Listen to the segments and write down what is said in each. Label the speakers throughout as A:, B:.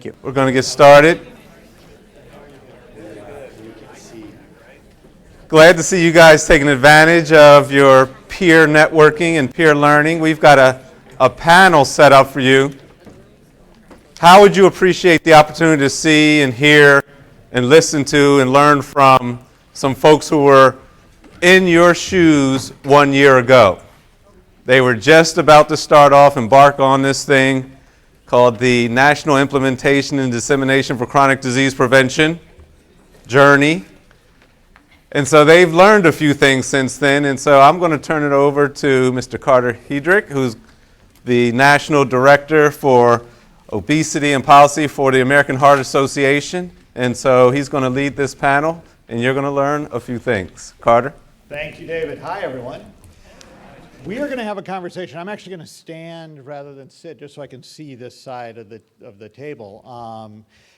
A: Thank you. We're going to get started. Glad to see you guys taking advantage of your peer networking and peer learning. We've got a panel set up for you. How would you appreciate the opportunity to see and hear and listen to and learn from some folks who were in your shoes 1 year ago? They were just about to embark on this thing called the National Implementation and Dissemination for Chronic Disease Prevention Journey. And so they've learned a few things since then. And so I'm going to turn it over to Mr. Carter Hedrick, who's the National Director for Obesity and Policy for the American Heart Association. And so he's going to lead this panel, and you're going to learn a few things. Carter?
B: Thank you, David. Hi, everyone. We are going to have a conversation. I'm actually going to stand rather than sit just so I can see this side of the table.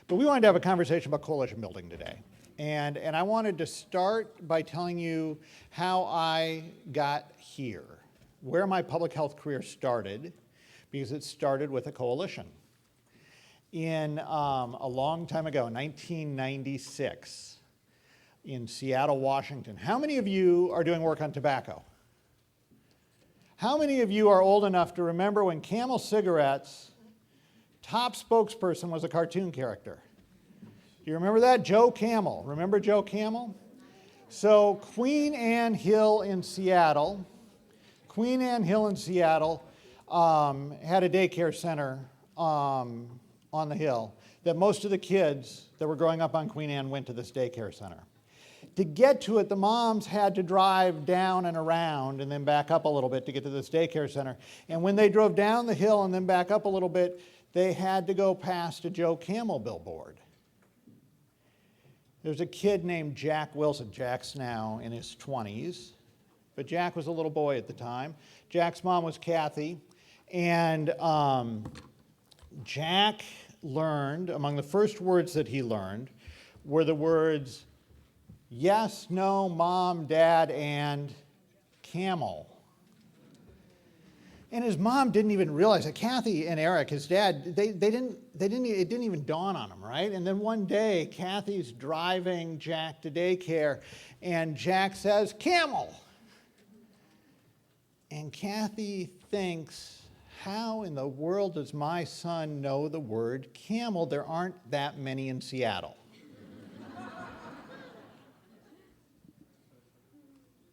B: But we wanted to have a conversation about coalition building today. And I wanted to start by telling you how I got here, where my public health career started, because it started with a coalition. In a long time ago, 1996, in Seattle, Washington. How many of you are doing work on tobacco? How many of you are old enough to remember when Camel Cigarettes' top spokesperson was a cartoon character? Do you remember that? Joe Camel. Remember Joe Camel? So Queen Anne Hill in Seattle had a daycare center on the hill that most of the kids that were growing up on Queen Anne went to this daycare center. To get to it, the moms had to drive down and around and then back up a little bit to get to this daycare center. And when they drove down the hill and then back up a little bit, they had to go past a Joe Camel billboard. There's a kid named Jack Wilson. Jack's now in his 20s, but Jack was a little boy at the time. Jack's mom was Kathy, and Jack learned, among the first words that he learned, were the words, yes, no, mom, dad, and camel. And his mom didn't even realize that. Kathy and Eric, his dad, it didn't even dawn on them, right? And then one day, Kathy's driving Jack to daycare, and Jack says, camel. And Kathy thinks, how in the world does my son know the word camel? There aren't that many in Seattle.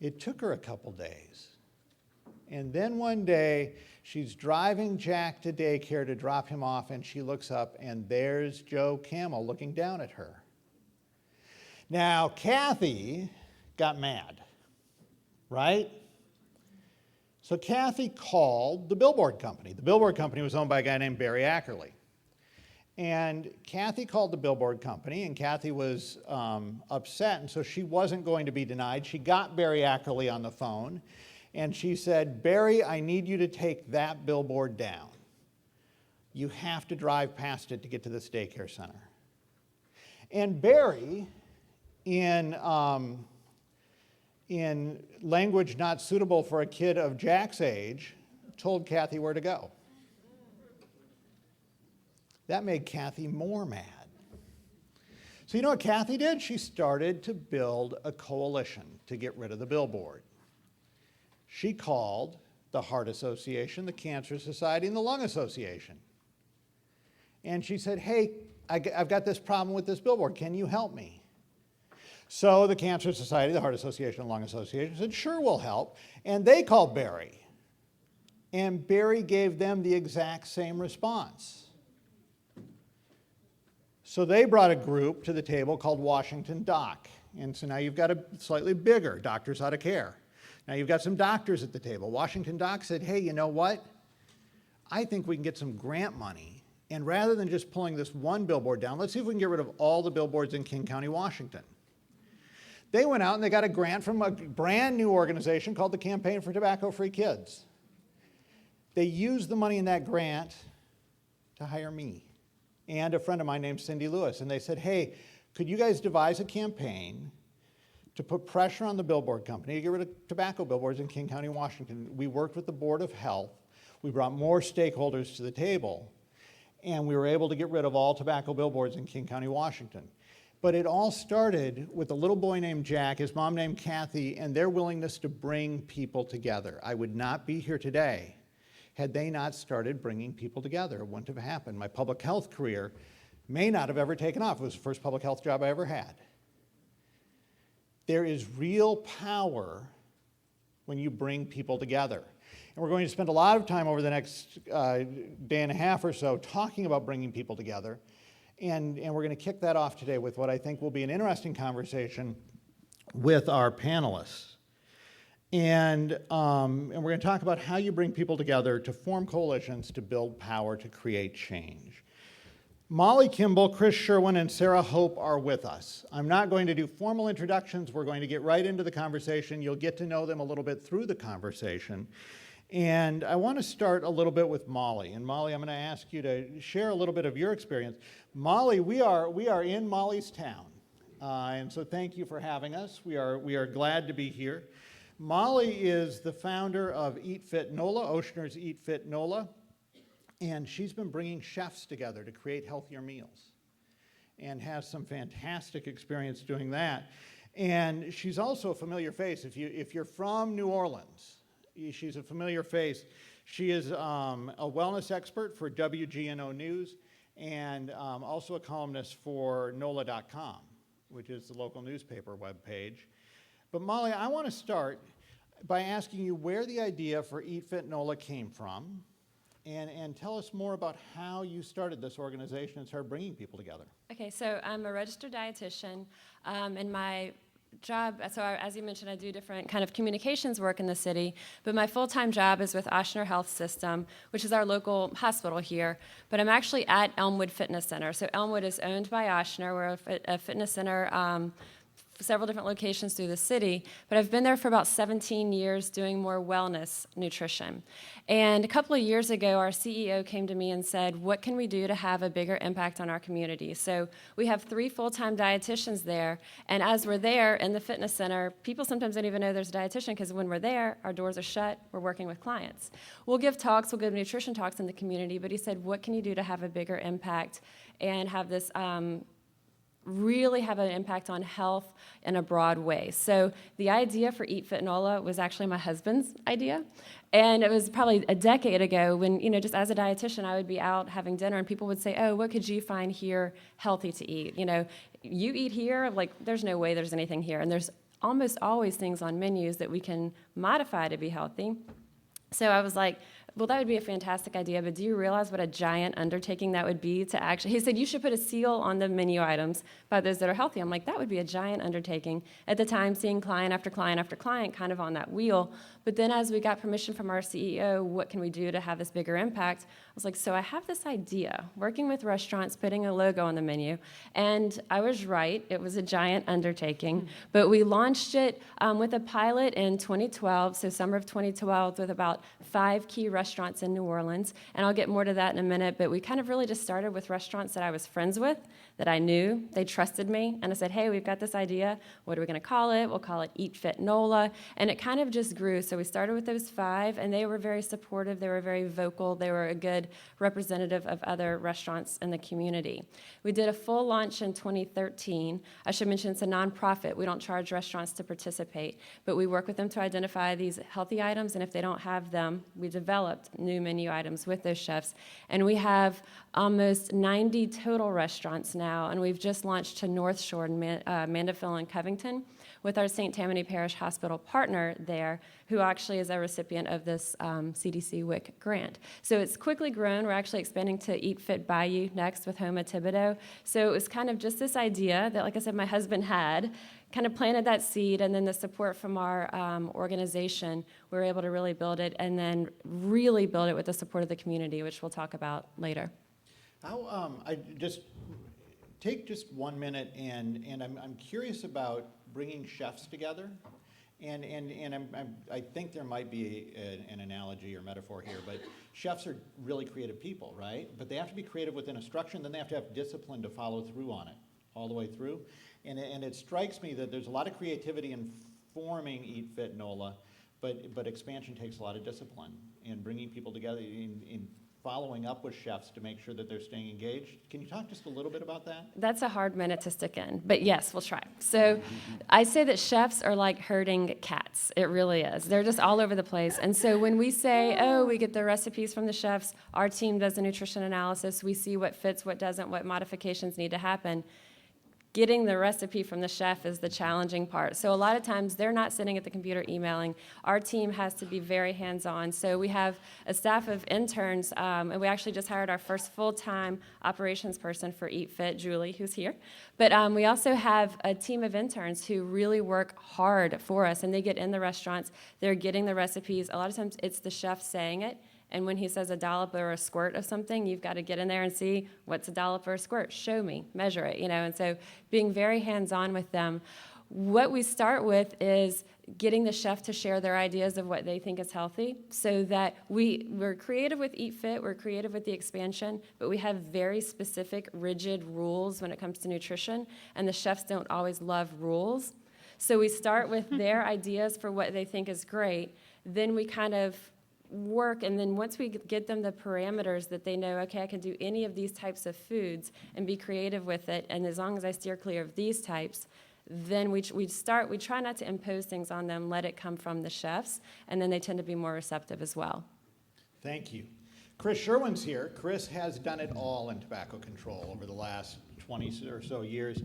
B: It took her a couple days. And then one day, she's driving Jack to daycare to drop him off, and she looks up, and there's Joe Camel looking down at her. Now, Kathy got mad, right? So Kathy called the billboard company. The billboard company was owned by a guy named Barry Ackerley. And Kathy called the billboard company, and Kathy was upset, and so she wasn't going to be denied. She got Barry Ackerley on the phone, and she said, Barry, I need you to take that billboard down. You have to drive past it to get to this daycare center. And Barry, in language not suitable for a kid of Jack's age, told Kathy where to go. That made Kathy more mad. So you know what Kathy did? She started to build a coalition to get rid of the billboard. She called the Heart Association, the Cancer Society, and the Lung Association. And she said, hey, I've got this problem with this billboard. Can you help me? So the Cancer Society, the Heart Association, and Lung Association said, sure, we'll help. And they called Barry. And Barry gave them the exact same response. So they brought a group to the table called Washington Doc. And so now you've got a slightly bigger Doctors Out of Care. Now you've got some doctors at the table. Washington Doc said, hey, you know what? I think we can get some grant money. And rather than just pulling this one billboard down, let's see if we can get rid of all the billboards in King County, Washington. They went out and they got a grant from a brand new organization called the Campaign for Tobacco-Free Kids. They used the money in that grant to hire me and a friend of mine named Cindy Lewis. And they said, hey, could you guys devise a campaign to put pressure on the billboard company to get rid of tobacco billboards in King County, Washington? We worked with the Board of Health. We brought more stakeholders to the table. and we were able to get rid of all tobacco billboards in King County, Washington. But it all started with a little boy named Jack, his mom named Kathy, and their willingness to bring people together. I would not be here today had they not started bringing people together. It wouldn't have happened. My public health career may not have ever taken off. It was the first public health job I ever had. There is real power when you bring people together. And we're going to spend a lot of time over the next day and a half or so talking about bringing people together. And we're going to kick that off today with what I think will be an interesting conversation with our panelists. And we're going to talk about how you bring people together to form coalitions to build power to create change. Molly Kimball, Chris Sherwin, and Sarah Hope are with us. I'm not going to do formal introductions. We're going to get right into the conversation. You'll get to know them a little bit through the conversation. And I want to start a little bit with Molly. And Molly, I'm going to ask you to share a little bit of your experience. Molly, we are in Molly's town. And so thank you for having us. We are glad to be here. Molly is the founder of Eat Fit NOLA, Oceaner's Eat Fit NOLA. And she's been bringing chefs together to create healthier meals and has some fantastic experience doing that. And she's also a familiar face. If you're from New Orleans, she's a familiar face. She is a wellness expert for WGNO News and also a columnist for NOLA.com, which is the local newspaper webpage. But Molly, I want to start by asking you where the idea for Eat Fit NOLA came from. And tell us more about how you started this organization and started bringing people together.
C: Okay, so I'm a registered dietitian, and my job, as you mentioned, I do different kind of communications work in the city, but my full-time job is with Oceaner Health System, which is our local hospital here, but I'm actually at Elmwood Fitness Center. So Elmwood is owned by Oceaner. We're a fitness center, several different locations through the city, but I've been there for about 17 years doing more wellness nutrition. And a couple of years ago, our CEO came to me and said, what can we do to have a bigger impact on our community? So we have 3 full-time dietitians there, and as we're there in the fitness center, people sometimes don't even know there's a dietitian because when we're there, our doors are shut, we're working with clients. We'll give talks, we'll give nutrition talks in the community, but he said, what can you do to have a bigger impact and have this really have an impact on health in a broad way. So the idea for Eat Fit NOLA was actually my husband's idea. And it was probably a decade ago when, just as a dietitian, I would be out having dinner and people would say, oh, what could you find here healthy to eat? You eat here, like there's no way there's anything here. And there's almost always things on menus that we can modify to be healthy. So I was like, well, that would be a fantastic idea, but do you realize what a giant undertaking that would be to actually, he said, you should put a seal on the menu items by those that are healthy. I'm like, that would be a giant undertaking. At the time, seeing client after client after client kind of on that wheel. But then as we got permission from our CEO, what can we do to have this bigger impact? I was like, so I have this idea, working with restaurants, putting a logo on the menu. And I was right, it was a giant undertaking. But we launched it with a pilot in 2012, so summer of 2012, with about 5 key restaurants in New Orleans. And I'll get more to that in a minute, but we kind of really just started with restaurants that I was friends with, that I knew, they trusted me. And I said, hey, we've got this idea, what are we gonna call it? We'll call it Eat Fit NOLA. And it kind of just grew. So we started with those 5, and they were very supportive, they were very vocal, they were a good representative of other restaurants in the community. We did a full launch in 2013. I should mention it's a nonprofit. We don't charge restaurants to participate, but we work with them to identify these healthy items, and if they don't have them, we developed new menu items with those chefs. And we have almost 90 total restaurants now, and we've just launched to North Shore in Mandeville and Covington with our St. Tammany Parish Hospital partner there, who actually is a recipient of this CDC WIC grant. So it's quickly grown. We're actually expanding to Eat Fit Bayou next with Home at Thibodeau. So it was kind of just this idea that, like I said, my husband had, kind of planted that seed, and then the support from our organization, we were able to really build it, and then really build it with the support of the community, which we'll talk about later.
B: I just take just 1 minute, and I'm curious about bringing chefs together, and I think there might be an analogy or metaphor here, but chefs are really creative people, right? But they have to be creative within a structure, and then they have to have discipline to follow through on it all the way through. And it strikes me that there's a lot of creativity in forming Eat Fit NOLA, but expansion takes a lot of discipline, and bringing people together in following up with chefs to make sure that they're staying engaged. Can you talk just a little bit about that?
C: That's a hard minute to stick in, but yes, we'll try. So I say that chefs are like herding cats. It really is. They're just all over the place. And so when we say, oh, we get the recipes from the chefs, our team does a nutrition analysis, we see what fits, what doesn't, what modifications need to happen. Getting the recipe from the chef is the challenging part. So a lot of times they're not sitting at the computer emailing. Our team has to be very hands-on. So we have a staff of interns, and we actually just hired our first full-time operations person for Eat Fit, Julie, who's here. But we also have a team of interns who really work hard for us, and they get in the restaurants. They're getting the recipes. A lot of times it's the chef saying it. And when he says a dollop or a squirt of something, you've got to get in there and see what's a dollop or a squirt. Show me, measure it, And so being very hands-on with them. What we start with is getting the chef to share their ideas of what they think is healthy so that we're creative with Eat Fit, we're creative with the expansion, but we have very specific, rigid rules when it comes to nutrition, and the chefs don't always love rules. So we start with their ideas for what they think is great, then we kind of work, and then once we get them the parameters that they know, okay, I can do any of these types of foods and be creative with it, and as long as I steer clear of these types, then we try not to impose things on them, let it come from the chefs, and then they tend to be more receptive as well.
B: Thank you. Chris Sherwin's here. Chris has done it all in tobacco control over the last 20 or so years.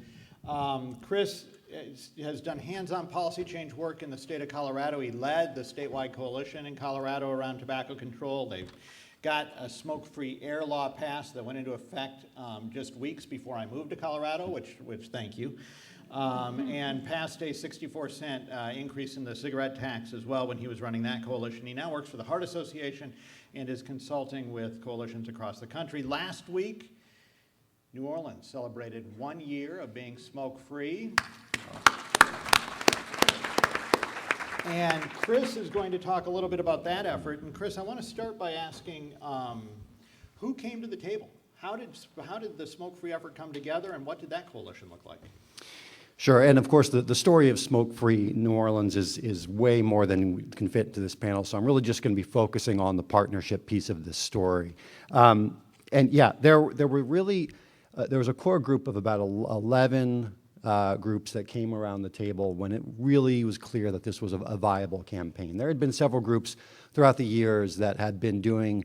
B: Chris has done hands-on policy change work in the state of Colorado. He led the statewide coalition in Colorado around tobacco control. They've got a smoke-free air law passed that went into effect just weeks before I moved to Colorado, which thank you, and passed a 64-cent increase in the cigarette tax as well when he was running that coalition. He now works for the Heart Association and is consulting with coalitions across the country. Last week, New Orleans celebrated 1 year of being smoke-free. And Chris is going to talk a little bit about that effort. And Chris, I want to start by asking, who came to the table? How did the smoke-free effort come together, and what did that coalition look like?
D: Sure, and of course the story of smoke-free New Orleans is way more than can fit into this panel, so I'm really just going to be focusing on the partnership piece of this story. And yeah, there was a core group of about 11 groups that came around the table when it really was clear that this was a viable campaign. There had been several groups throughout the years that had been doing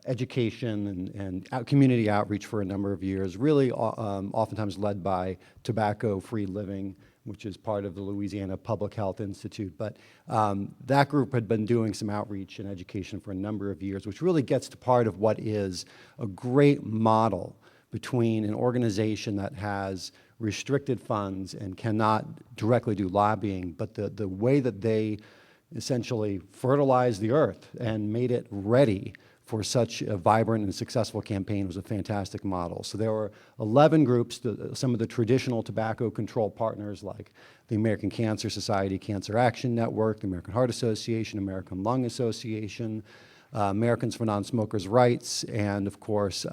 D: education and community outreach for a number of years, really oftentimes led by Tobacco-Free Living, which is part of the Louisiana Public Health Institute. But that group had been doing some outreach and education for a number of years, which really gets to part of what is a great model between an organization that has restricted funds and cannot directly do lobbying, but the way that they essentially fertilized the earth and made it ready for such a vibrant and successful campaign was a fantastic model. So there were 11 groups, some of the traditional tobacco control partners like the American Cancer Society Cancer Action Network, the American Heart Association, American Lung Association, Americans for Non-Smokers' Rights, and of course,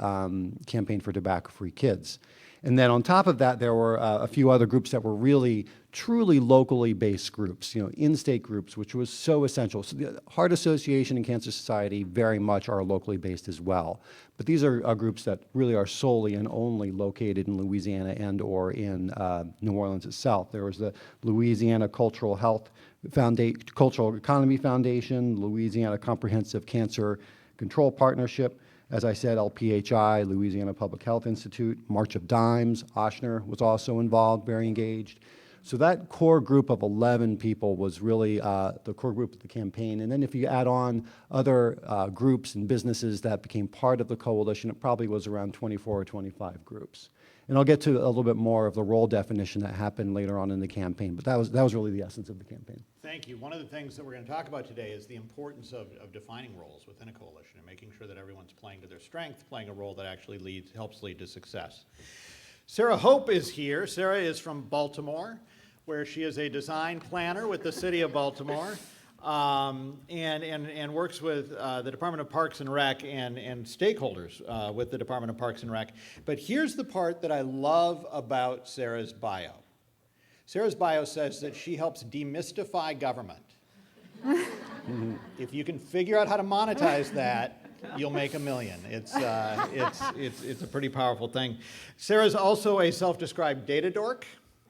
D: Campaign for Tobacco-Free Kids. And then on top of that, there were a few other groups that were really, truly locally based groups, in-state groups, which was so essential. So the Heart Association and Cancer Society very much are locally based as well. But these are groups that really are solely and only located in Louisiana and or in New Orleans itself. There was the Louisiana Cultural Economy Foundation, Louisiana Comprehensive Cancer Control Partnership, as I said, LPHI, Louisiana Public Health Institute, March of Dimes, Ochsner was also involved, very engaged. So that core group of 11 people was really the core group of the campaign. And then if you add on other groups and businesses that became part of the coalition, it probably was around 24 or 25 groups. And I'll get to a little bit more of the role definition that happened later on in the campaign, but that was really the essence of the campaign.
B: Thank you. One of the things that we're going to talk about today is the importance of defining roles within a coalition and making sure that everyone's playing to their strength, playing a role that actually helps lead to success. Sarah Hope is here. Sarah is from Baltimore, where she is a design planner with the city of Baltimore. And works with the Department of Parks and Rec and stakeholders with the Department of Parks and Rec. But here's the part that I love about Sarah's bio. Sarah's bio says that she helps demystify government. If you can figure out how to monetize that, you'll make $1 million. It's a pretty powerful thing. Sarah's also a self-described data dork,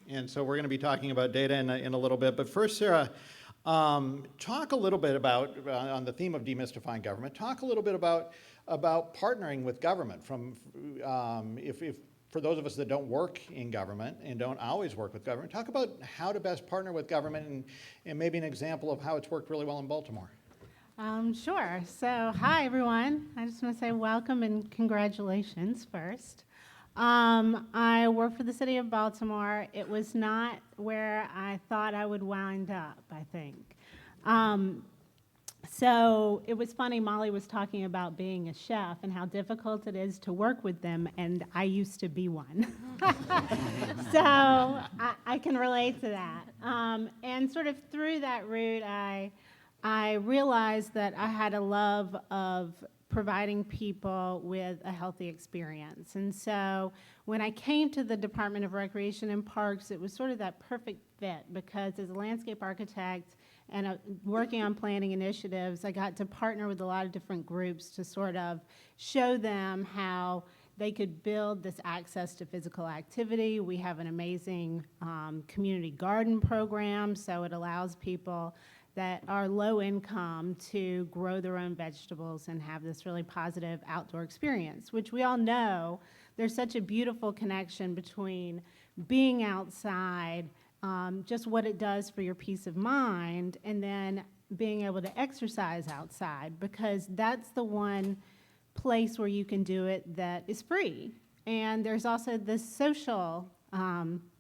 B: and so we're going to be talking about data in a little bit. But first, Sarah, talk a little bit about, on the theme of demystifying government, talk a little bit about partnering with government. If for those of us that don't work in government and don't always work with government, talk about how to best partner with government and maybe an example of how it's worked really well in Baltimore.
E: Sure. So, hi, everyone. I just want to say welcome and congratulations first. I work for the city of Baltimore. It was not where I thought I would wind up, I think. So it was funny, Molly was talking about being a chef and how difficult it is to work with them, and I used to be one. So I can relate to that. And sort of through that route, I realized that I had a love of providing people with a healthy experience. And so when I came to the Department of Recreation and Parks, it was sort of that perfect fit, because as a landscape architect and working on planning initiatives, I got to partner with a lot of different groups to sort of show them how they could build this access to physical activity. We have an amazing community garden program, so it allows people that are low income to grow their own vegetables and have this really positive outdoor experience, which we all know there's such a beautiful connection between being outside, just what it does for your peace of mind, and then being able to exercise outside, because that's the one place where you can do it that is free. And there's also this social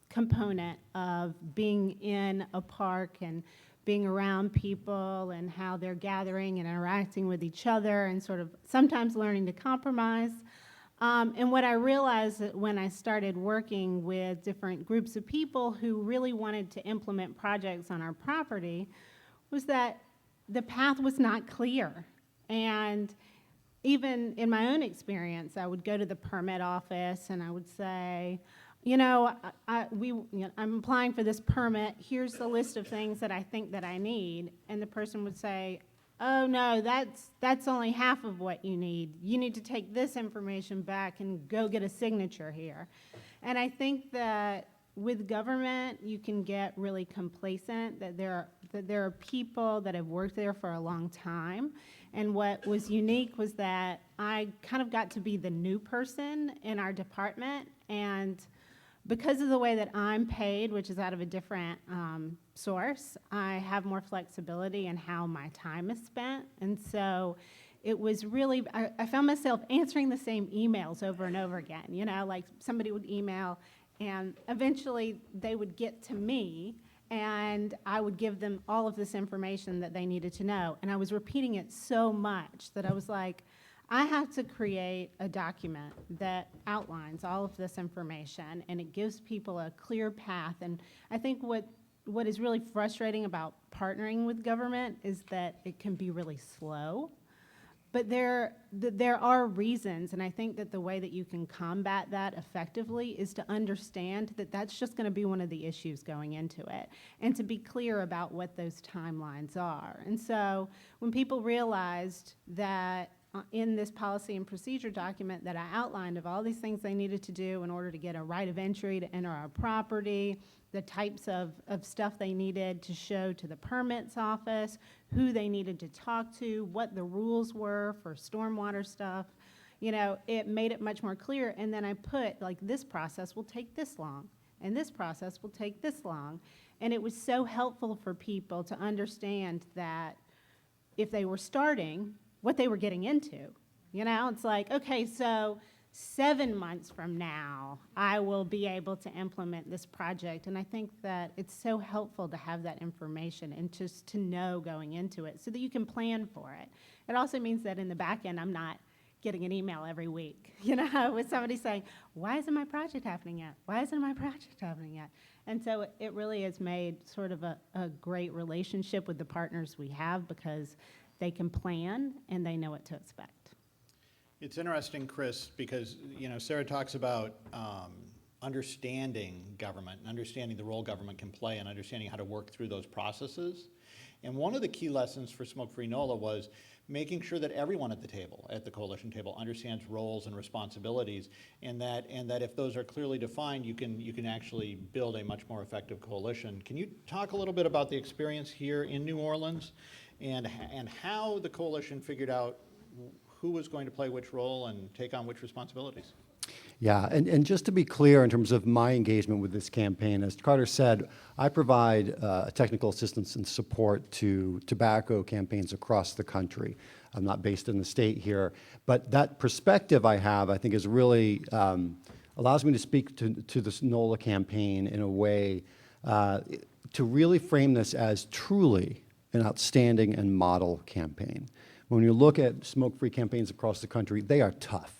E: component of being in a park and being around people and how they're gathering and interacting with each other and sort of sometimes learning to compromise. And what I realized that when I started working with different groups of people who really wanted to implement projects on our property was that the path was not clear. And even in my own experience, I would go to the permit office and I would say, I'm applying for this permit. Here's the list of things that I think that I need. And the person would say, oh, no, that's only half of what you need. You need to take this information back and go get a signature here. And I think that with government, you can get really complacent, that there are people that have worked there for a long time. And what was unique was that I kind of got to be the new person in our department. And because of the way that I'm paid, which is out of a different source, I have more flexibility in how my time is spent. And so it was really, I found myself answering the same emails over and over again. Like somebody would email, and eventually they would get to me, and I would give them all of this information that they needed to know. And I was repeating it so much that I was like, I have to create a document that outlines all of this information, and it gives people a clear path. And I think what is really frustrating about partnering with government is that it can be really slow. But there are reasons, and I think that the way that you can combat that effectively is to understand that that's just going to be one of the issues going into it, and to be clear about what those timelines are. And so when people realized that in this policy and procedure document that I outlined of all these things they needed to do in order to get a right of entry to enter our property, the types of stuff they needed to show to the permits office, who they needed to talk to, what the rules were for stormwater stuff, it made it much more clear. And then I put, like, this process will take this long, and this process will take this long. And it was so helpful for people to understand that if they were starting, what they were getting into. It's like, okay, so 7 months from now, I will be able to implement this project. And I think that it's so helpful to have that information and just to know going into it so that you can plan for it. It also means that in the back end, I'm not getting an email every week, with somebody saying, why isn't my project happening yet? Why isn't my project happening yet? And so it really has made sort of a great relationship with the partners we have, because they can plan and they know what to expect.
B: It's interesting, Chris, because Sarah talks about understanding government and understanding the role government can play and understanding how to work through those processes. And one of the key lessons for Smoke-Free NOLA was making sure that everyone at the table, at the coalition table, understands roles and responsibilities, and that if those are clearly defined, you can actually build a much more effective coalition. Can you talk a little bit about the experience here in New Orleans and how the coalition figured out who was going to play which role and take on which responsibilities?
D: Yeah, and just to be clear in terms of my engagement with this campaign, as Carter said, I provide technical assistance and support to tobacco campaigns across the country. I'm not based in the state here, but that perspective I have, I think, is really allows me to speak to this NOLA campaign in a way to really frame this as truly an outstanding and model campaign. When you look at smoke-free campaigns across the country, they are tough.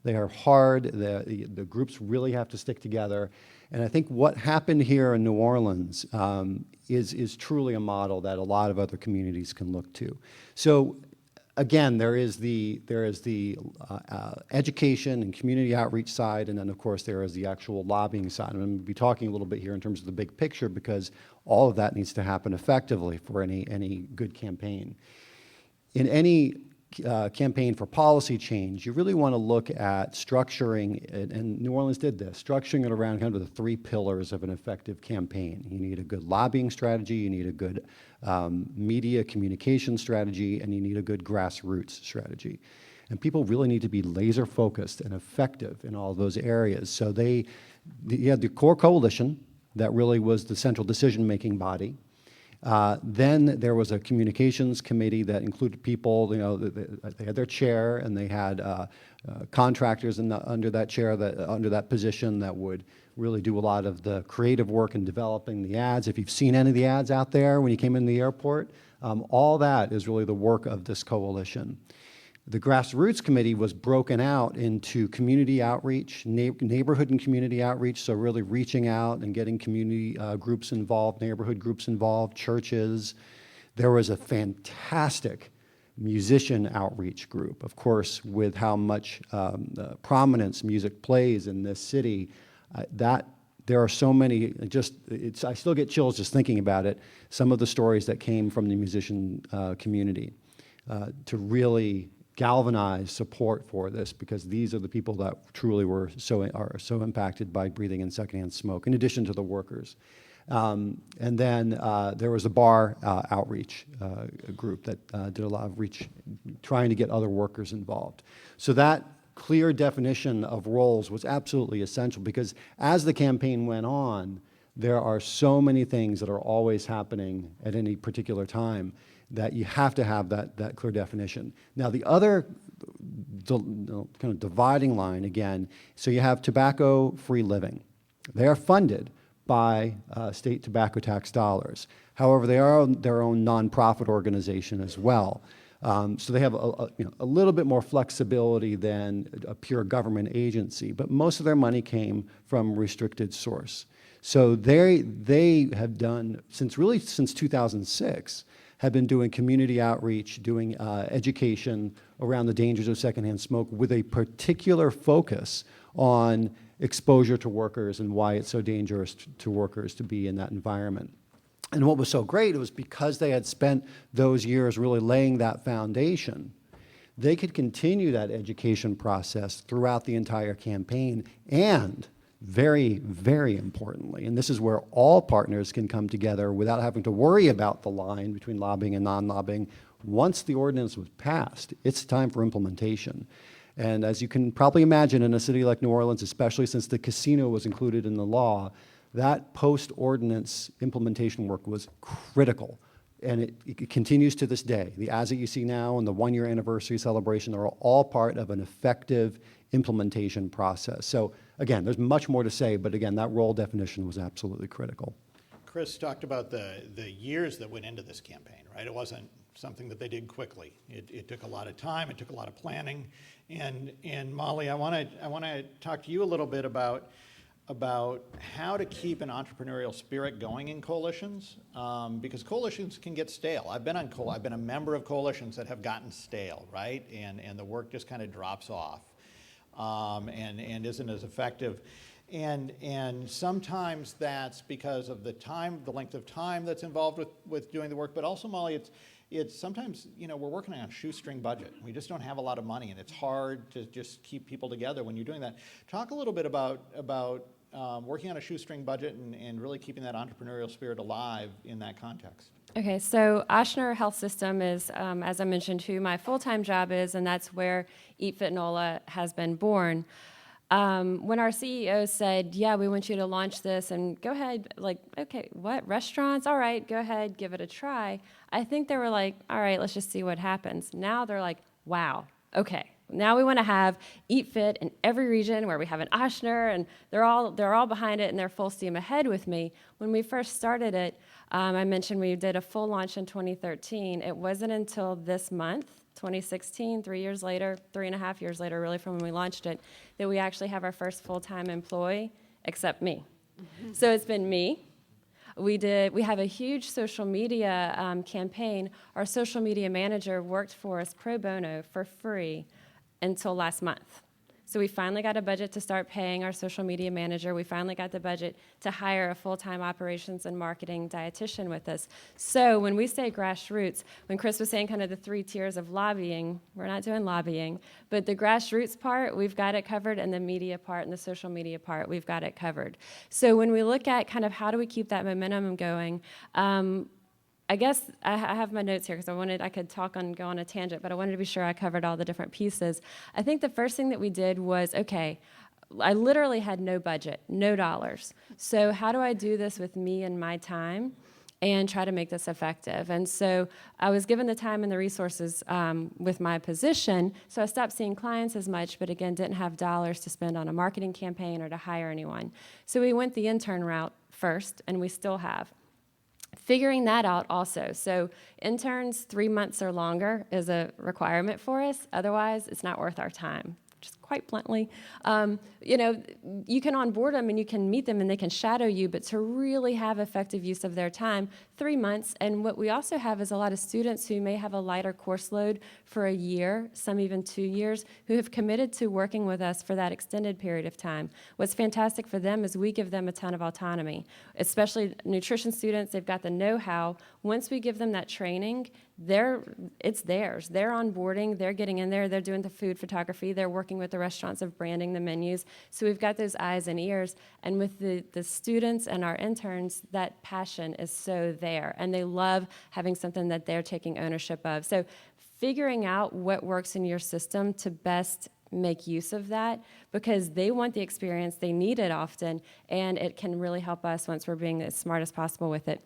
D: They are hard. The groups really have to stick together. And I think what happened here in New Orleans is truly a model that a lot of other communities can look to. So again, there is the education and community outreach side, and then of course there is the actual lobbying side. And I'm going to be talking a little bit here in terms of the big picture because all of that needs to happen effectively for any good campaign. In any campaign for policy change, you really want to look at structuring, and New Orleans did this, structuring it around kind of the three pillars of an effective campaign. You need a good lobbying strategy, you need a good media communication strategy, and you need a good grassroots strategy. And people really need to be laser focused and effective in all those areas. So you had the core coalition that really was the central decision-making body. Then there was a communications committee that included people, they had their chair and they had contractors under that chair, under that position that would really do a lot of the creative work in developing the ads. If you've seen any of the ads out there when you came in the airport, all that is really the work of this coalition. The grassroots committee was broken out into community outreach, neighborhood and community outreach, so really reaching out and getting community groups involved, neighborhood groups involved, churches. There was a fantastic musician outreach group. Of course, with how much prominence music plays in this city, there are so many, I still get chills just thinking about it, some of the stories that came from the musician community to really galvanize support for this, because these are the people that truly are so impacted by breathing in secondhand smoke, in addition to the workers. And then there was a bar outreach group that did a lot of reach, trying to get other workers involved. So that clear definition of roles was absolutely essential, because as the campaign went on, there are so many things that are always happening at any particular time that you have to have that clear definition. Now, the other kind of dividing line, again, so you have tobacco-free living. They are funded by state tobacco tax dollars. However, they are their own nonprofit organization as well. So they have a little bit more flexibility than a pure government agency, but most of their money came from restricted source. So they have done, since 2006, have been doing community outreach, doing education around the dangers of secondhand smoke, with a particular focus on exposure to workers and why it's so dangerous to workers to be in that environment. And what was so great, it was because they had spent those years really laying that foundation, they could continue that education process throughout the entire campaign. And very, very importantly, and this is where all partners can come together without having to worry about the line between lobbying and non-lobbying. Once the ordinance was passed, it's time for implementation. And as you can probably imagine, in a city like New Orleans, especially since the casino was included in the law, that post-ordinance implementation work was critical. And it continues to this day. The ads that you see now and the one-year anniversary celebration are all part of an effective implementation process. So again, there's much more to say, but again, that role definition was absolutely critical.
B: Chris talked about the years that went into this campaign, right? It wasn't something that they did quickly. It took a lot of time, it took a lot of planning. And Molly, I want to talk to you a little bit about how to keep an entrepreneurial spirit going in coalitions, because coalitions can get stale. I've been a member of coalitions that have gotten stale, right? And the work just kind of drops off and isn't as effective. And sometimes that's because of the time, the length of time that's involved with doing the work, but also, Molly, it's sometimes, you know, we're working on a shoestring budget. We just don't have a lot of money, and it's hard to just keep people together when you're doing that. Talk a little bit about working on a shoestring budget and really keeping that entrepreneurial spirit alive in that context.
C: Okay, so Ochsner Health System is, as I mentioned, who my full-time job is, and that's where Eat Fit NOLA has been born. When our CEO said, yeah, we want you to launch this and go ahead, like, okay, what, restaurants? All right, go ahead, give it a try. I think they were like, all right, let's just see what happens. Now they're like, wow, okay. Now we want to have Eat Fit in every region where we have an Ochsner, and they're all behind it, and they're full steam ahead with me. When we first started it, I mentioned we did a full launch in 2013. It wasn't until this month, 2016, 3 years later, 3.5 years later, really, from when we launched it, that we actually have our first full-time employee, except me. So it's been me. We have a huge social media campaign. Our social media manager worked for us pro bono for free until last month. So we finally got a budget to start paying our social media manager. We finally got the budget to hire a full-time operations and marketing dietitian with us. So when we say grassroots, when Chris was saying kind of the 3 tiers of lobbying, we're not doing lobbying, but the grassroots part, we've got it covered, and the media part and the social media part, we've got it covered. So when we look at kind of how do we keep that momentum going, I guess I have my notes here because I could talk and go on a tangent, but I wanted to be sure I covered all the different pieces. I think the first thing that we did was, okay, I literally had no budget, no dollars. So how do I do this with me and my time and try to make this effective? And so I was given the time and the resources with my position, so I stopped seeing clients as much, but again, didn't have dollars to spend on a marketing campaign or to hire anyone. So we went the intern route first, and we still have. Figuring that out also. So interns, 3 months or longer is a requirement for us. Otherwise, it's not worth our time, just quite bluntly. You can onboard them and you can meet them and they can shadow you, but to really have effective use of their time, 3 months. And what we also have is a lot of students who may have a lighter course load for a year, some even 2 years, who have committed to working with us for that extended period of time. What's fantastic for them is we give them a ton of autonomy, especially nutrition students. They've got the know-how. Once we give them that training, it's theirs. They're onboarding, they're getting in there, they're doing the food photography, they're working with the restaurants of branding the menus. So we've got those eyes and ears, and with the students and our interns, that passion is so there, and they love having something that they're taking ownership of. So figuring out what works in your system to best make use of that, because they want the experience, they need it often, and it can really help us once we're being as smart as possible with it.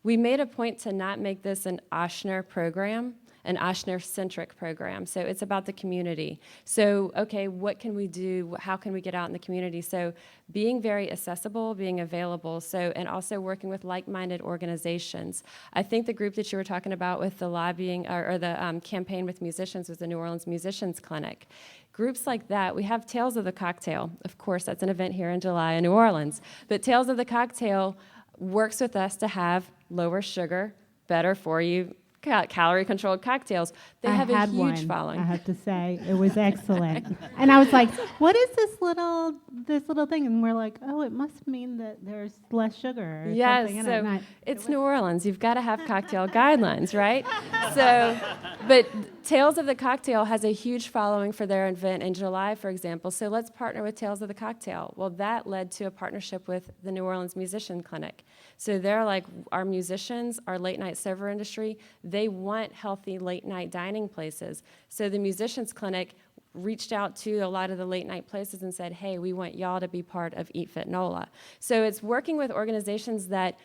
C: We made a point to not make this an Ochsner program, an Ochsner-centric program. So it's about the community. So, okay, what can we do? How can we get out in the community? So being very accessible, being available, and also working with like-minded organizations. I think the group that you were talking about with the lobbying or the campaign with musicians was the New Orleans Musicians Clinic. Groups like that, we have Tales of the Cocktail. Of course, that's an event here in July in New Orleans. But Tales of the Cocktail works with us to have lower sugar, better for you, calorie-controlled cocktails. They have a huge following.
E: I have to say, it was excellent. And I was like, "What is this little thing?" And we're like, "Oh, it must mean that there's less sugar." Or
C: Yes,
E: something.
C: so it's New Orleans. You've got to have cocktail guidelines, right? So, but Tales of the Cocktail has a huge following for their event in July, for example. So let's partner with Tales of the Cocktail. Well, that led to a partnership with the New Orleans Musician Clinic. So they're like, our musicians, our late-night server industry, they want healthy late-night dining places. So the Musicians Clinic reached out to a lot of the late-night places and said, hey, we want y'all to be part of Eat Fit NOLA. So it's working with organizations that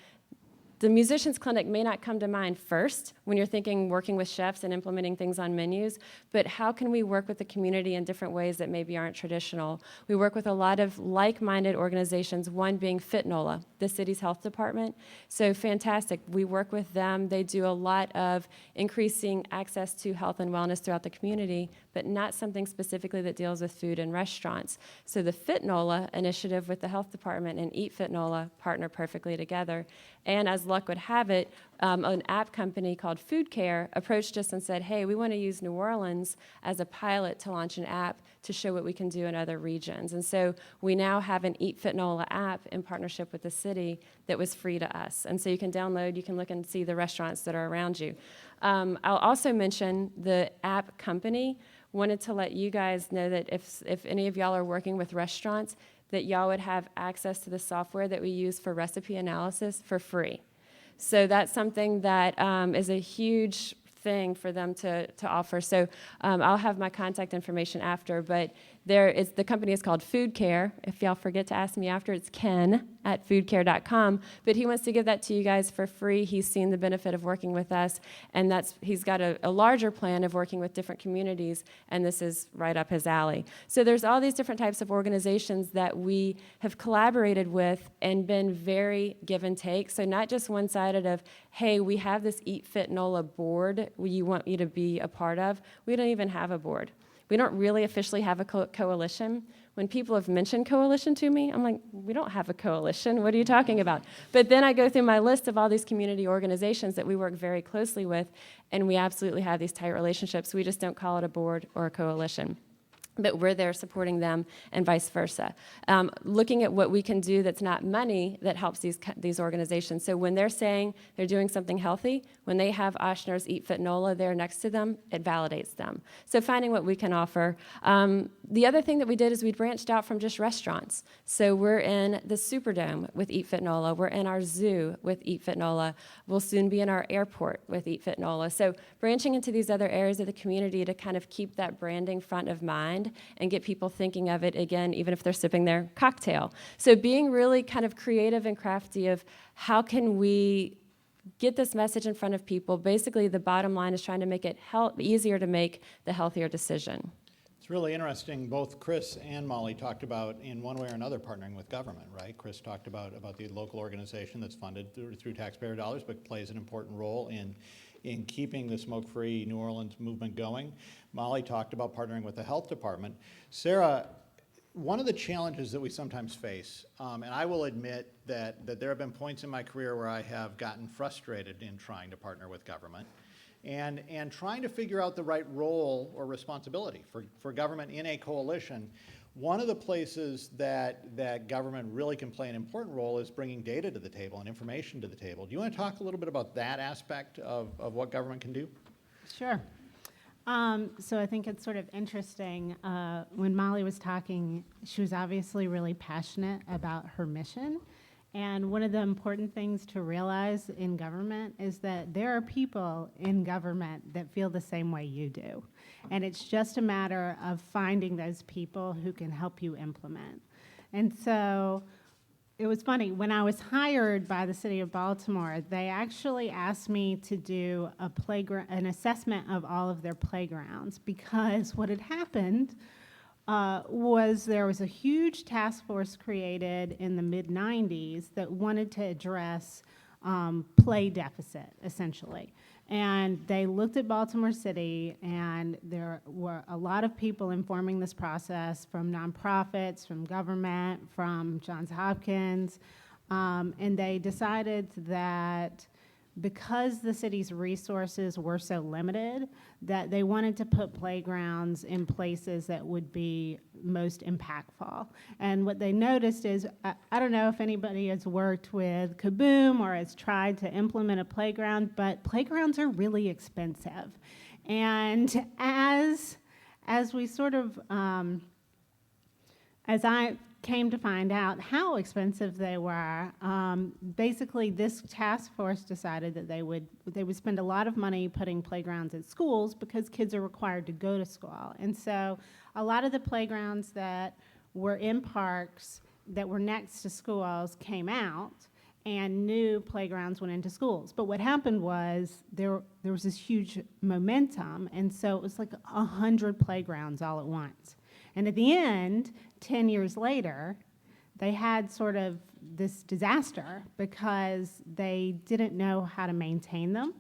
C: the Musicians Clinic may not come to mind first when you're thinking working with chefs and implementing things on menus, but how can we work with the community in different ways that maybe aren't traditional? We work with a lot of like-minded organizations, one being Fit NOLA, the city's health department. So fantastic. We work with them. They do a lot of increasing access to health and wellness throughout the community, but not something specifically that deals with food and restaurants. So the Fit NOLA initiative with the health department and Eat Fit NOLA partner perfectly together. And as luck would have it, an app company called Food Care approached us and said, hey, we want to use New Orleans as a pilot to launch an app to show what we can do in other regions. And so we now have an Eat Fit NOLA app in partnership with the city that was free to us. And so you can download, you can look and see the restaurants that are around you. I'll also mention the app company wanted to let you guys know that if any of y'all are working with restaurants, that y'all would have access to the software that we use for recipe analysis for free. So that's something that is a huge thing for them to offer. So I'll have my contact information after, but the company is called Food Care. If y'all forget to ask me after, it's ken@foodcare.com, but he wants to give that to you guys for free. He's seen the benefit of working with us, and he's got a larger plan of working with different communities, and this is right up his alley. So there's all these different types of organizations that we have collaborated with and been very give and take. So not just one-sided of, hey, we have this Eat Fit NOLA board we want you to be a part of. We don't even have a board. We don't really officially have a coalition. When people have mentioned coalition to me, I'm like, we don't have a coalition. What are you talking about? But then I go through my list of all these community organizations that we work very closely with, and we absolutely have these tight relationships. We just don't call it a board or a coalition. But we're there supporting them and vice versa. Looking at what we can do that's not money that helps these organizations. So when they're saying they're doing something healthy, when they have Ochsner's Eat Fit NOLA there next to them, it validates them. So finding what we can offer. The other thing that we did is we branched out from just restaurants. So we're in the Superdome with Eat Fit NOLA. We're in our zoo with Eat Fit NOLA. We'll soon be in our airport with Eat Fit NOLA. So branching into these other areas of the community to kind of keep that branding front of mind and get people thinking of it again, even if they're sipping their cocktail. So being really kind of creative and crafty of how can we get this message in front of people. Basically, the bottom line is trying to make it easier to make the healthier decision.
B: It's really interesting. Both Chris and Molly talked about, in one way or another, partnering with government, right? Chris talked about the local organization that's funded through taxpayer dollars, but plays an important role in keeping the smoke-free New Orleans movement going. Molly talked about partnering with the health department. Sarah, one of the challenges that we sometimes face, and I will admit that there have been points in my career where I have gotten frustrated in trying to partner with government and trying to figure out the right role or responsibility for government in a coalition. One of the places that government really can play an important role is bringing data to the table and information to the table. Do you want to talk a little bit about that aspect of what government can do?
E: Sure. So I think it's sort of interesting. When Molly was talking, she was obviously really passionate about her mission. And one of the important things to realize in government is that there are people in government that feel the same way you do. And it's just a matter of finding those people who can help you implement. And so it was funny, when I was hired by the city of Baltimore, they actually asked me to do an assessment of all of their playgrounds, because what had happened was there was a huge task force created in the mid-90s that wanted to address play deficit, essentially. And they looked at Baltimore City, and there were a lot of people informing this process, from nonprofits, from government, from Johns Hopkins, and they decided that because the city's resources were so limited, that they wanted to put playgrounds in places that would be most impactful. And what they noticed is, I don't know if anybody has worked with Kaboom or has tried to implement a playground, but playgrounds are really expensive. And as we sort of, as I came to find out how expensive they were, basically this task force decided that they would spend a lot of money putting playgrounds at schools because kids are required to go to school. And so a lot of the playgrounds that were in parks that were next to schools came out, and new playgrounds went into schools. But what happened was there was this huge momentum, and so it was like 100 playgrounds all at once. And at the end, 10 years later, they had sort of this disaster because they didn't know how to maintain them,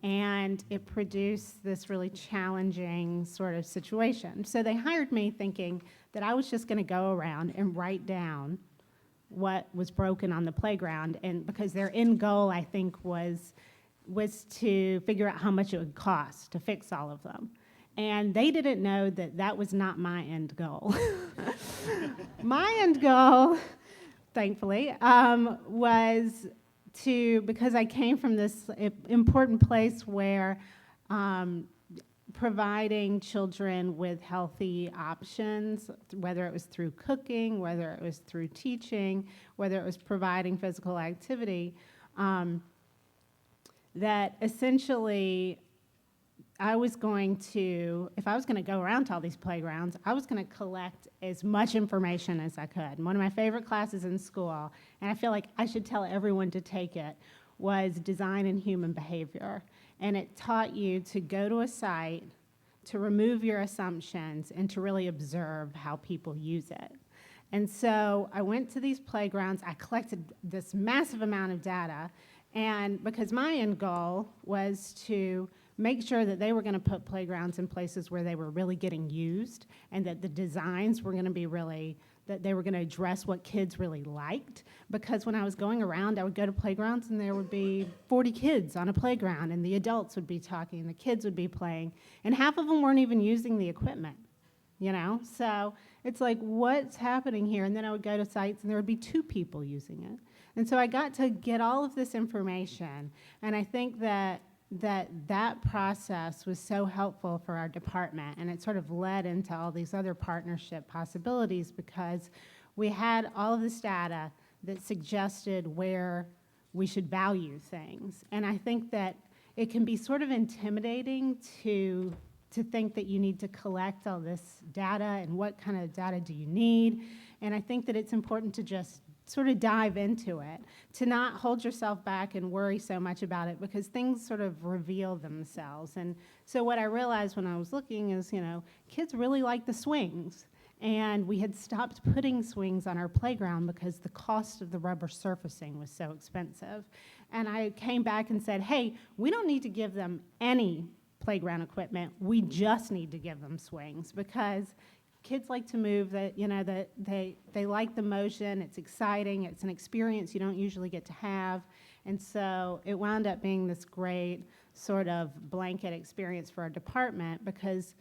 E: and it produced this really challenging sort of situation. So they hired me thinking that I was just going to go around and write down what was broken on the playground, and because their end goal, I think, was to figure out how much it would cost to fix all of them. And they didn't know that that was not my end goal. My end goal, thankfully, was to, because I came from this important place where providing children with healthy options, whether it was through cooking, whether it was through teaching, whether it was providing physical activity, that essentially I was going to, if I was going to go around to all these playgrounds, I was going to collect as much information as I could. And one of my favorite classes in school, and I feel like I should tell everyone to take it, was Design and Human Behavior. And it taught you to go to a site, to remove your assumptions, and to really observe how people use it. And so I went to these playgrounds, I collected this massive amount of data, and because my end goal was to make sure that they were going to put playgrounds in places where they were really getting used, and that the designs were going to be really, that they were going to address what kids really liked. Because when I was going around, I would go to playgrounds and there would be 40 kids on a playground, and the adults would be talking and the kids would be playing, and half of them weren't even using the equipment, you know? So it's like, what's happening here? And then I would go to sites and there would be 2 people using it. And so I got to get all of this information, and I think that process was so helpful for our department, and it sort of led into all these other partnership possibilities because we had all of this data that suggested where we should value things. And I think that it can be sort of intimidating to think that you need to collect all this data, and what kind of data do you need. And I think that it's important to just sort of dive into it, to not hold yourself back and worry so much about it, because things sort of reveal themselves. And so what I realized when I was looking is, you know, kids really like the swings. And we had stopped putting swings on our playground because the cost of the rubber surfacing was so expensive. And I came back and said, hey, we don't need to give them any playground equipment. We just need to give them swings, because kids like to move, that, you know, that they like the motion, it's exciting, it's an experience you don't usually get to have. And so it wound up being this great sort of blanket experience for our department, because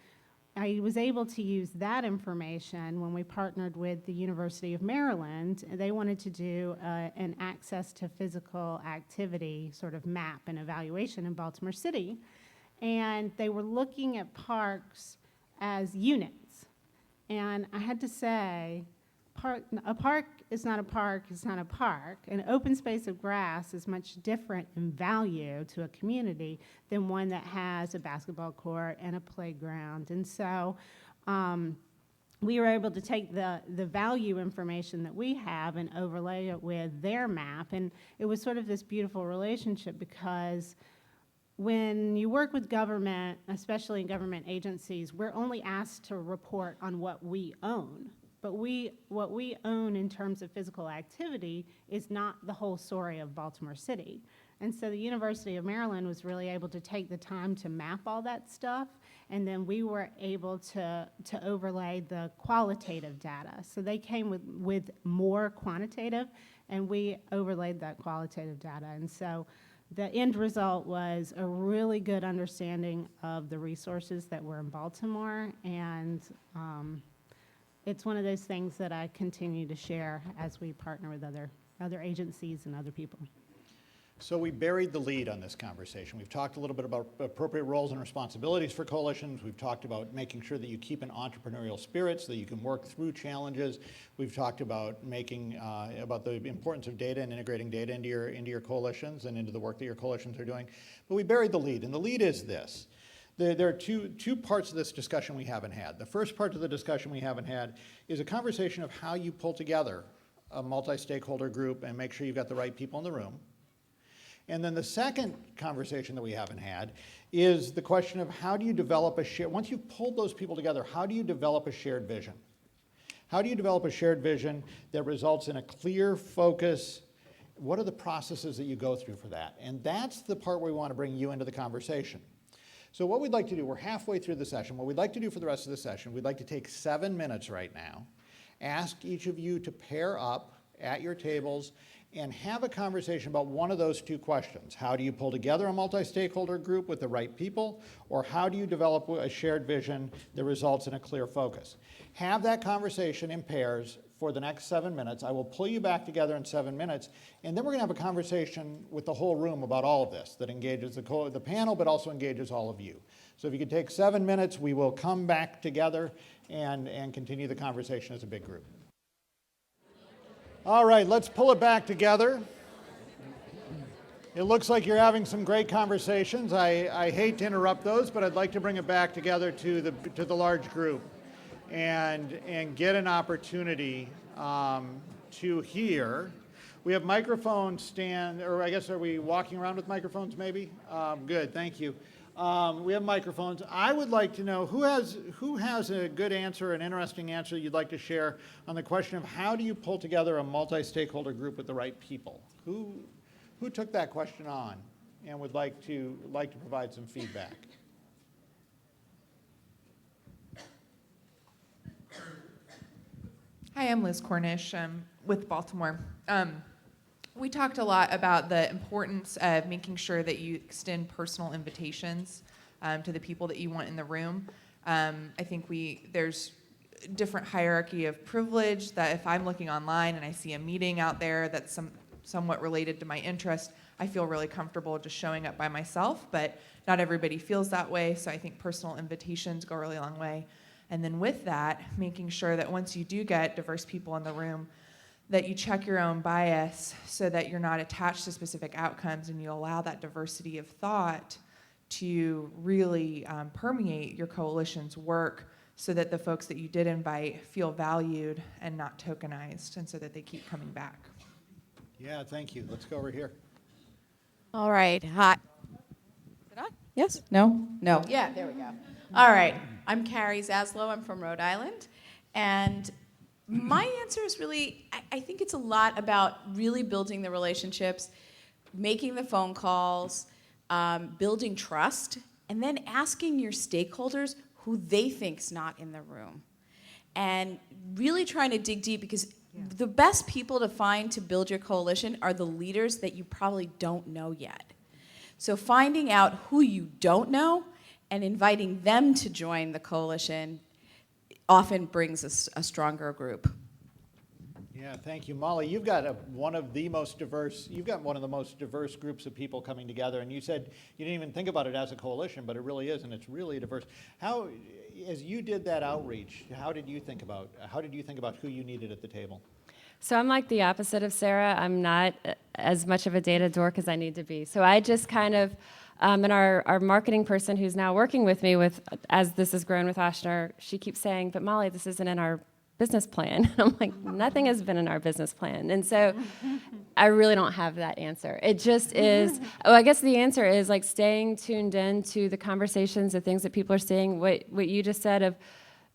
E: I was able to use that information when we partnered with the University of Maryland. They wanted to do an access to physical activity sort of map and evaluation in Baltimore City. And they were looking at parks as units. And I had to say, a park is not a park, it's not a park. An open space of grass is much different in value to a community than one that has a basketball court and a playground. And so we were able to take the value information that we have and overlay it with their map. And it was sort of this beautiful relationship, because when you work with government, especially in government agencies, we're only asked to report on what we own. But what we own in terms of physical activity is not the whole story of Baltimore City. And so the University of Maryland was really able to take the time to map all that stuff, and then we were able to overlay the qualitative data. So they came with more quantitative, and we overlaid that qualitative data. And so the end result was a really good understanding of the resources that were in Baltimore, and it's one of those things that I continue to share as we partner with other agencies and other people.
B: So we buried the lead on this conversation. We've talked a little bit about appropriate roles and responsibilities for coalitions. We've talked about making sure that you keep an entrepreneurial spirit so that you can work through challenges. We've talked about about the importance of data and integrating data into your coalitions and into the work that your coalitions are doing. But we buried the lead, and the lead is this. There are two parts of this discussion we haven't had. The first part of the discussion we haven't had is a conversation of how you pull together a multi-stakeholder group and make sure you've got the right people in the room. And then the second conversation that we haven't had is the question of how do you develop once you've pulled those people together, how do you develop a shared vision? How do you develop a shared vision that results in a clear focus? What are the processes that you go through for that? And that's the part where we want to bring you into the conversation. So what we'd like to do, we're halfway through the session. What we'd like to do for the rest of the session, we'd like to take 7 minutes right now, ask each of you to pair up at your tables and have a conversation about one of those two questions. How do you pull together a multi-stakeholder group with the right people, or how do you develop a shared vision that results in a clear focus? Have that conversation in pairs for the next 7 minutes. I will pull you back together in 7 minutes, and then we're going to have a conversation with the whole room about all of this that engages the panel, but also engages all of you. So if you could take 7 minutes, we will come back together and continue the conversation as a big group. All right, let's pull it back together. It looks like you're having some great conversations. I hate to interrupt those, but I'd like to bring it back together to the large group and get an opportunity to hear. We have microphones stand, or I guess are we walking around with microphones maybe? Good, thank you. We have microphones. I would like to know who has a good answer, an interesting answer you'd like to share on the question of how do you pull together a multi-stakeholder group with the right people? Who took that question on and would like to provide some feedback?
F: Hi, I'm Liz Cornish with Baltimore. We talked a lot about the importance of making sure that you extend personal invitations to the people that you want in the room. I think there's different hierarchy of privilege that if I'm looking online and I see a meeting out there that's somewhat related to my interest, I feel really comfortable just showing up by myself, but not everybody feels that way, so I think personal invitations go a really long way. And then with that, making sure that once you do get diverse people in the room, that you check your own bias so that you're not attached to specific outcomes and you allow that diversity of thought to really permeate your coalition's work so that the folks that you did invite feel valued and not tokenized, and so that they keep coming back.
B: Yeah, thank you. Let's go over here.
G: All right. Hi. Is it on? Yes? No? No. Yeah, there we go. All right. I'm Carrie Zaslow. I'm from Rhode Island. And my answer is really, I think it's a lot about really building the relationships, making the phone calls, building trust, and then asking your stakeholders who they think's not in the room. And really trying to dig deep, because the best people to find to build your coalition are the leaders that you probably don't know yet. So finding out who you don't know and inviting them to join the coalition often brings a stronger group.
B: Yeah, thank you. Molly, you've got one of the most diverse groups of people coming together, and you said you didn't even think about it as a coalition, but it really is, and it's really diverse. How, as you did that outreach, how did you think about who you needed at the table?
C: So I'm like the opposite of Sarah. I'm not as much of a data dork as I need to be. So I just kind of, and our marketing person who's now working with me as this has grown with Oshner, she keeps saying, but Molly, this isn't in our business plan. I'm like, nothing has been in our business plan. And so I really don't have that answer. It just is, I guess the answer is like staying tuned in to the conversations, the things that people are saying, what you just said of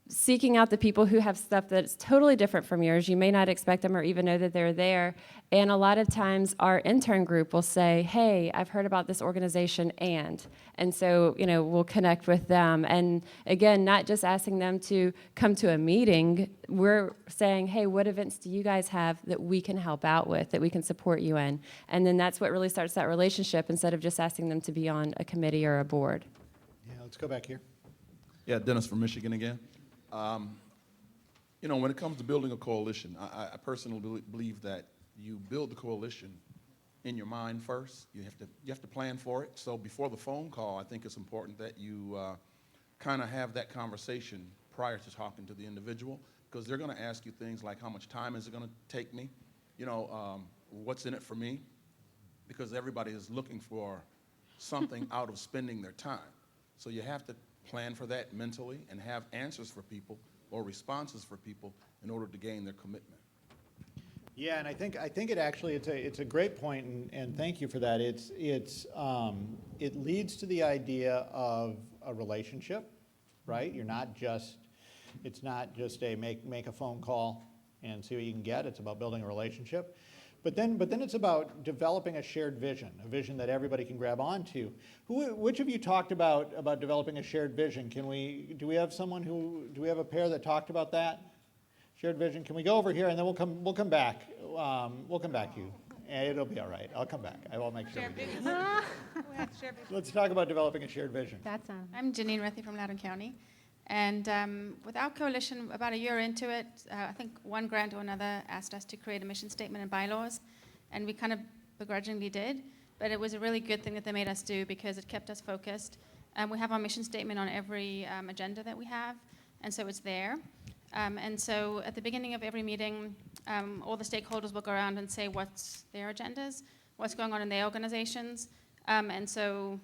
C: seeking out the people who have stuff that's totally different from yours. You may not expect them or even know that they're there. And a lot of times our intern group will say, hey, I've heard about this organization and so, we'll connect with them. And again, not just asking them to come to a meeting, we're saying, hey, what events do you guys have that we can help out with, that we can support you in? And then that's what really starts that relationship instead of just asking them to be on a committee or a board.
B: Yeah, let's go back here.
H: Yeah, Dennis from Michigan again. When it comes to building a coalition, I personally believe that you build the coalition in your mind first. You have to plan for it. So before the phone call, I think it's important that you kind of have that conversation prior to talking to the individual, because they're going to ask you things like, how much time is it going to take me? What's in it for me? Because everybody is looking for something out of spending their time. So you have to plan for that mentally and have answers for people or responses for people in order to gain their commitment.
B: Yeah, and I think it actually it's a great point, and thank you for that. It leads to the idea of a relationship, right? It's not just a make a phone call and see what you can get. It's about building a relationship. But then it's about developing a shared vision, a vision that everybody can grab onto. Which of you talked about developing a shared vision? Do we have a pair that talked about that? Shared vision. Can we go over here and then we'll come back. We'll come back to you. And it'll be all right. I'll come back. I will make sure. We do. Let's talk about developing a shared vision.
E: That's
I: I'm Janine Rethy from Loudoun County. And with our coalition, about a year into it, I think one grant or another asked us to create a mission statement and bylaws. And we kind of begrudgingly did. But it was a really good thing that they made us do because it kept us focused. We have our mission statement on every agenda that we have. And so it's there. And so at the beginning of every meeting, all the stakeholders will go around and say what's their agendas, what's going on in their organizations. And so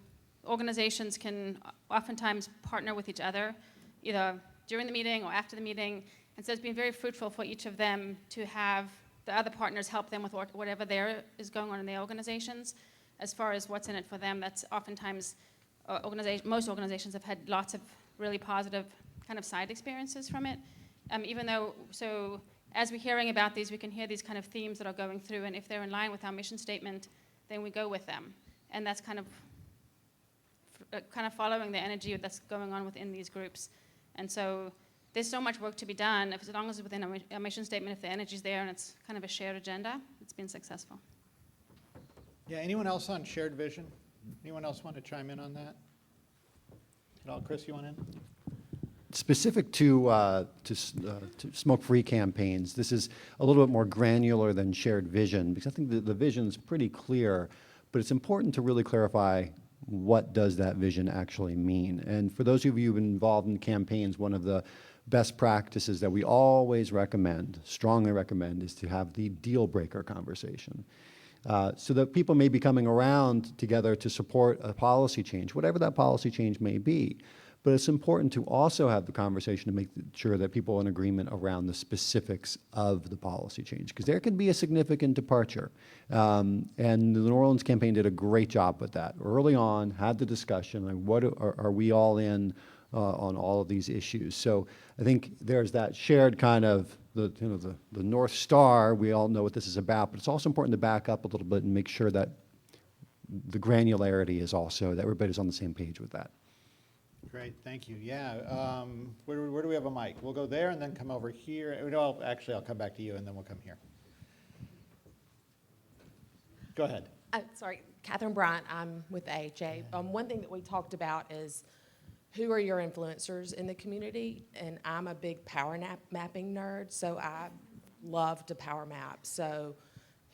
I: organizations can oftentimes partner with each other, either during the meeting or after the meeting. And so it's been very fruitful for each of them to have the other partners help them with whatever there is going on in their organizations. As far as what's in it for them, that's oftentimes, most organizations have had lots of really positive kind of side experiences from it. Even though, so as we're hearing about these, we can hear these kind of themes that are going through, and if they're in line with our mission statement, then we go with them. And that's kind of following the energy that's going on within these groups. And so there's so much work to be done. As long as it's within our mission statement, if the energy's there and it's kind of a shared agenda, it's been successful.
B: Yeah, anyone else on shared vision? Anyone else want to chime in on that? At all? Chris, you want in?
D: Specific to smoke-free campaigns, this is a little bit more granular than shared vision, because I think the vision's pretty clear, but it's important to really clarify what does that vision actually mean. And for those of you who've been involved in campaigns, one of the best practices that we always recommend, strongly recommend, is to have the deal breaker conversation. So that people may be coming around together to support a policy change, whatever that policy change may be. But it's important to also have the conversation to make sure that people are in agreement around the specifics of the policy change, because there can be a significant departure. And the New Orleans campaign did a great job with that. Early on, had the discussion, like what are we all in on all of these issues? So I think there's that shared kind of the North Star. We all know what this is about, but it's also important to back up a little bit and make sure that the granularity is also, that everybody's on the same page with that.
B: Great, thank you. Yeah, where do we have a mic? We'll go there and then come over here. No, actually, I'll come back to you and then we'll come here. Go ahead.
J: Sorry, Catherine Bryant, I'm with AHA. One thing that we talked about is who are your influencers in the community? And I'm a big power mapping nerd, so I love to power map. So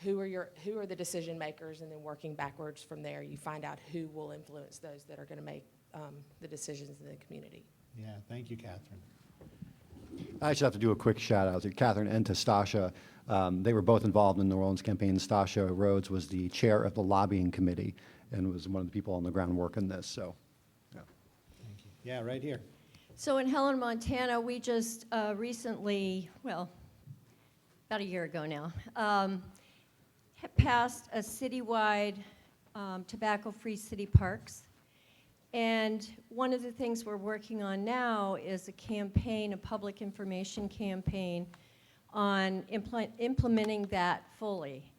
J: who are the decision makers, and then working backwards from there, you find out who will influence those that are going to make the decisions in the community.
B: Yeah, thank you, Catherine.
D: I should have to do a quick shout out to Catherine and to Stasha. They were both involved in the New Orleans campaign. Stasha Rhodes was the chair of the lobbying committee and was one of the people on the ground working this. So, yeah.
B: Thank you. Yeah, right here.
K: So in Helen, Montana, we just recently, well, about a year ago now, passed a citywide tobacco-free city parks. And one of the things we're working on now is a campaign, a public information campaign on implementing that fully.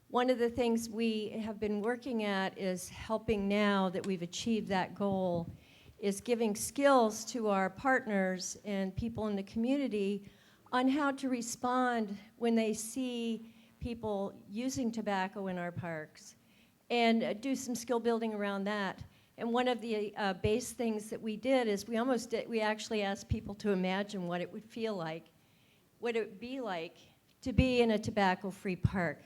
K: One of the things we have been working at is helping, now that we've achieved that goal, is giving skills to our partners and people in the community on how to respond when they see people using tobacco in our parks, and do some skill building around that. And one of the base things that we did is we actually asked people to imagine what it would feel like, what it would be like to be in a tobacco-free park.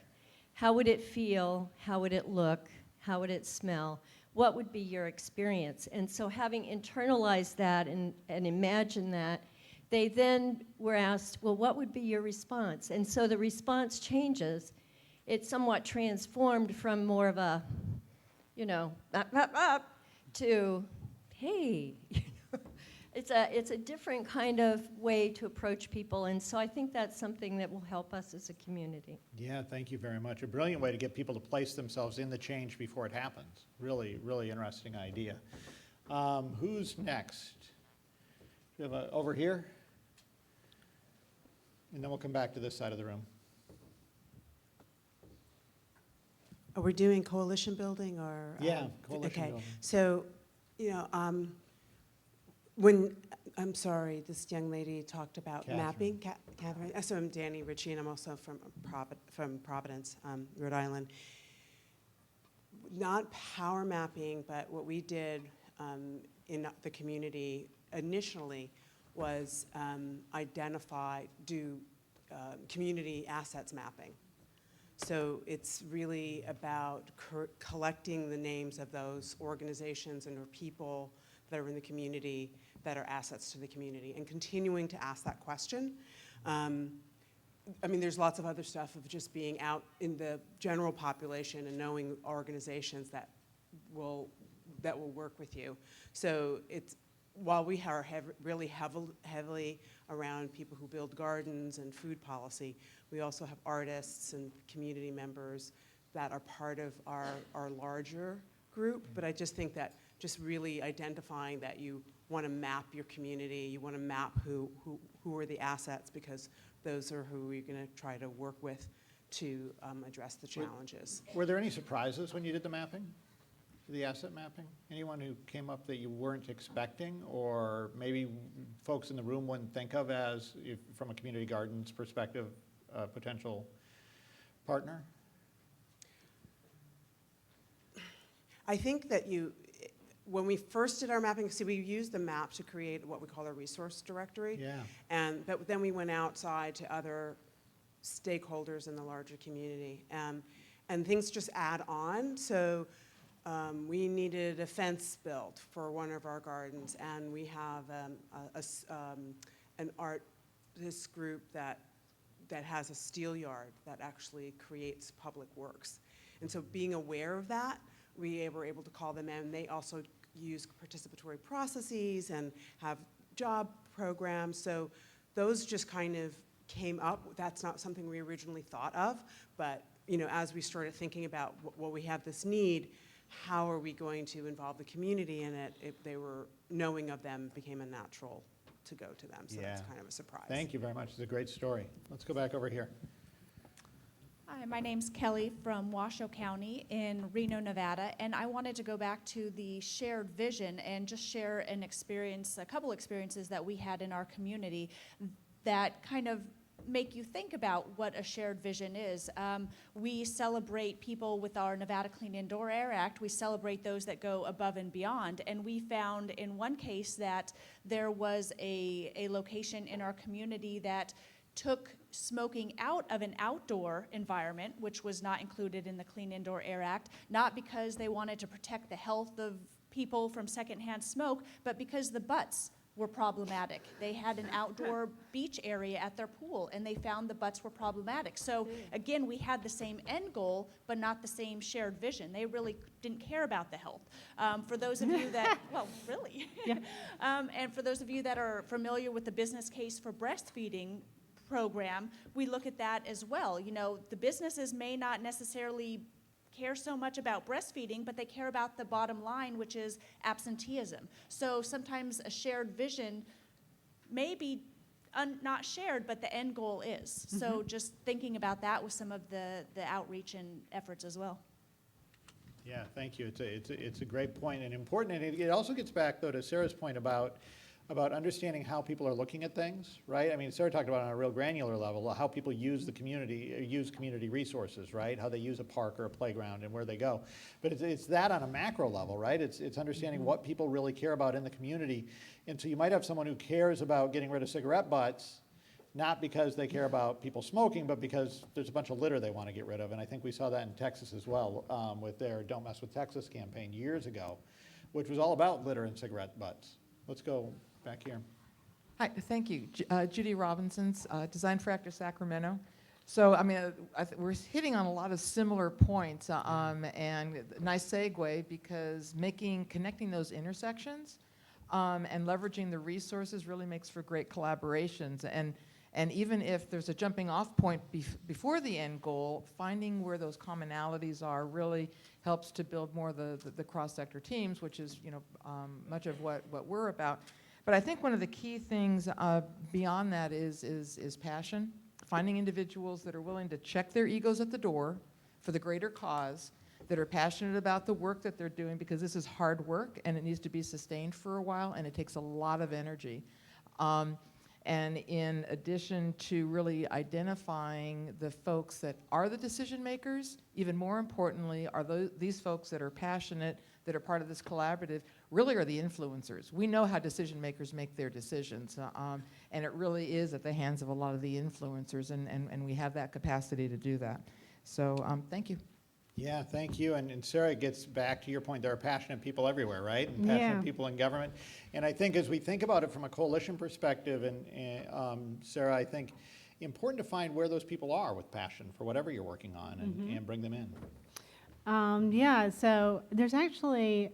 K: How would it feel? How would it look? How would it smell? What would be your experience? And so having internalized that and imagined that, they then were asked, well, what would be your response? And so the response changes. It's somewhat transformed from more of a, to, hey, it's a different kind of way to approach people, and so I think that's something that will help us as a community.
B: Yeah, thank you very much. A brilliant way to get people to place themselves in the change before it happens. Really, really interesting idea. Who's next? We have over here, and then we'll come back to this side of the room.
L: Are we doing coalition building or?
B: Yeah, coalition
L: okay.
B: building.
L: So, when I'm sorry, this young lady talked about
B: Catherine.
L: mapping. Catherine. So I'm Danny Ritchie, and I'm also from Providence, Rhode Island. Not power mapping, but what we did in the community initially was do community assets mapping. So it's really about collecting the names of those organizations and or people that are in the community that are assets to the community and continuing to ask that question. I mean, there's lots of other stuff of just being out in the general population and knowing organizations that will work with you. So it's, while we are really heavily around people who build gardens and food policy, we also have artists and community members that are part of our larger group. But I just think that just really identifying that you want to map your community, you want to map who are the assets, because those are who you're going to try to work with to address the challenges.
B: Were there any surprises when you did the mapping, the asset mapping? Anyone who came up that you weren't expecting, or maybe folks in the room wouldn't think of as, from a community gardens perspective, a potential partner?
L: I think that when we first did our mapping, see, we used the map to create what we call a resource directory.
B: Yeah.
L: But then we went outside to other stakeholders in the larger community. And things just add on. So we needed a fence built for one of our gardens, and we have an artist group that has a steel yard that actually creates public works. And so being aware of that, we were able to call them in. They also use participatory processes and have job programs. So those just kind of came up. That's not something we originally thought of, but as we started thinking about what we have this need, how are we going to involve the community in it? They were, knowing of them became a natural to go to them. So
B: Yeah.
L: that's kind of a surprise.
B: Thank you very much. It's a great story. Let's go back over here.
M: Hi, my name's Kelly from Washoe County in Reno, Nevada, and I wanted to go back to the shared vision and just share an experience, a couple experiences that we had in our community that kind of make you think about what a shared vision is. We celebrate people with our Nevada Clean Indoor Air Act. We celebrate those that go above and beyond, and we found in one case that there was a location in our community that took smoking out of an outdoor environment, which was not included in the Clean Indoor Air Act, not because they wanted to protect the health of people from secondhand smoke, but because the butts were problematic. They had an outdoor beach area at their pool, and they found the butts were problematic. So again, we had the same end goal, but not the same shared vision. They really didn't care about the health. For those of you that, well, really. Yeah. And for those of you that are familiar with the business case for breastfeeding program, we look at that as well. The businesses may not necessarily care so much about breastfeeding, but they care about the bottom line, which is absenteeism. So sometimes a shared vision may be not shared, but the end goal is. Mm-hmm. So just thinking about that with some of the outreach and efforts as well.
B: Yeah, thank you. It's a great point and important, and it also gets back, though, to Sarah's point about understanding how people are looking at things, right? I mean, Sarah talked about on a real granular level how people use the community, use community resources, right? How they use a park or a playground and where they go. But it's that on a macro level, right? It's understanding what people really care about in the community. And so you might have someone who cares about getting rid of cigarette butts, not because they care about people smoking, but because there's a bunch of litter they want to get rid of. And I think we saw that in Texas as well with their Don't Mess with Texas campaign years ago, which was all about litter and cigarette butts. Let's go back here.
N: Hi, thank you. Judy Robinson's Design for Actor Sacramento. So, I mean, we're hitting on a lot of similar points, and nice segue, because connecting those intersections and leveraging the resources really makes for great collaborations. And even if there's a jumping off point before the end goal, finding where those commonalities are really helps to build more the cross-sector teams, which is much of what we're about. But I think one of the key things beyond that is passion, finding individuals that are willing to check their egos at the door for the greater cause, that are passionate about the work that they're doing, because this is hard work and it needs to be sustained for a while and it takes a lot of energy. And in addition to really identifying the folks that are the decision makers, even more importantly, are these folks that are passionate, that are part of this collaborative, really are the influencers. We know how decision makers make their decisions, and it really is at the hands of a lot of the influencers, and we have that capacity to do that. So thank you.
B: Yeah, thank you. And Sarah, it gets back to your point. There are passionate people everywhere, right? And passionate people in government. And I think as we think about it from a coalition perspective, and Sarah, I think important to find where those people are with passion for whatever you're working on and bring them in.
E: Yeah, so there's actually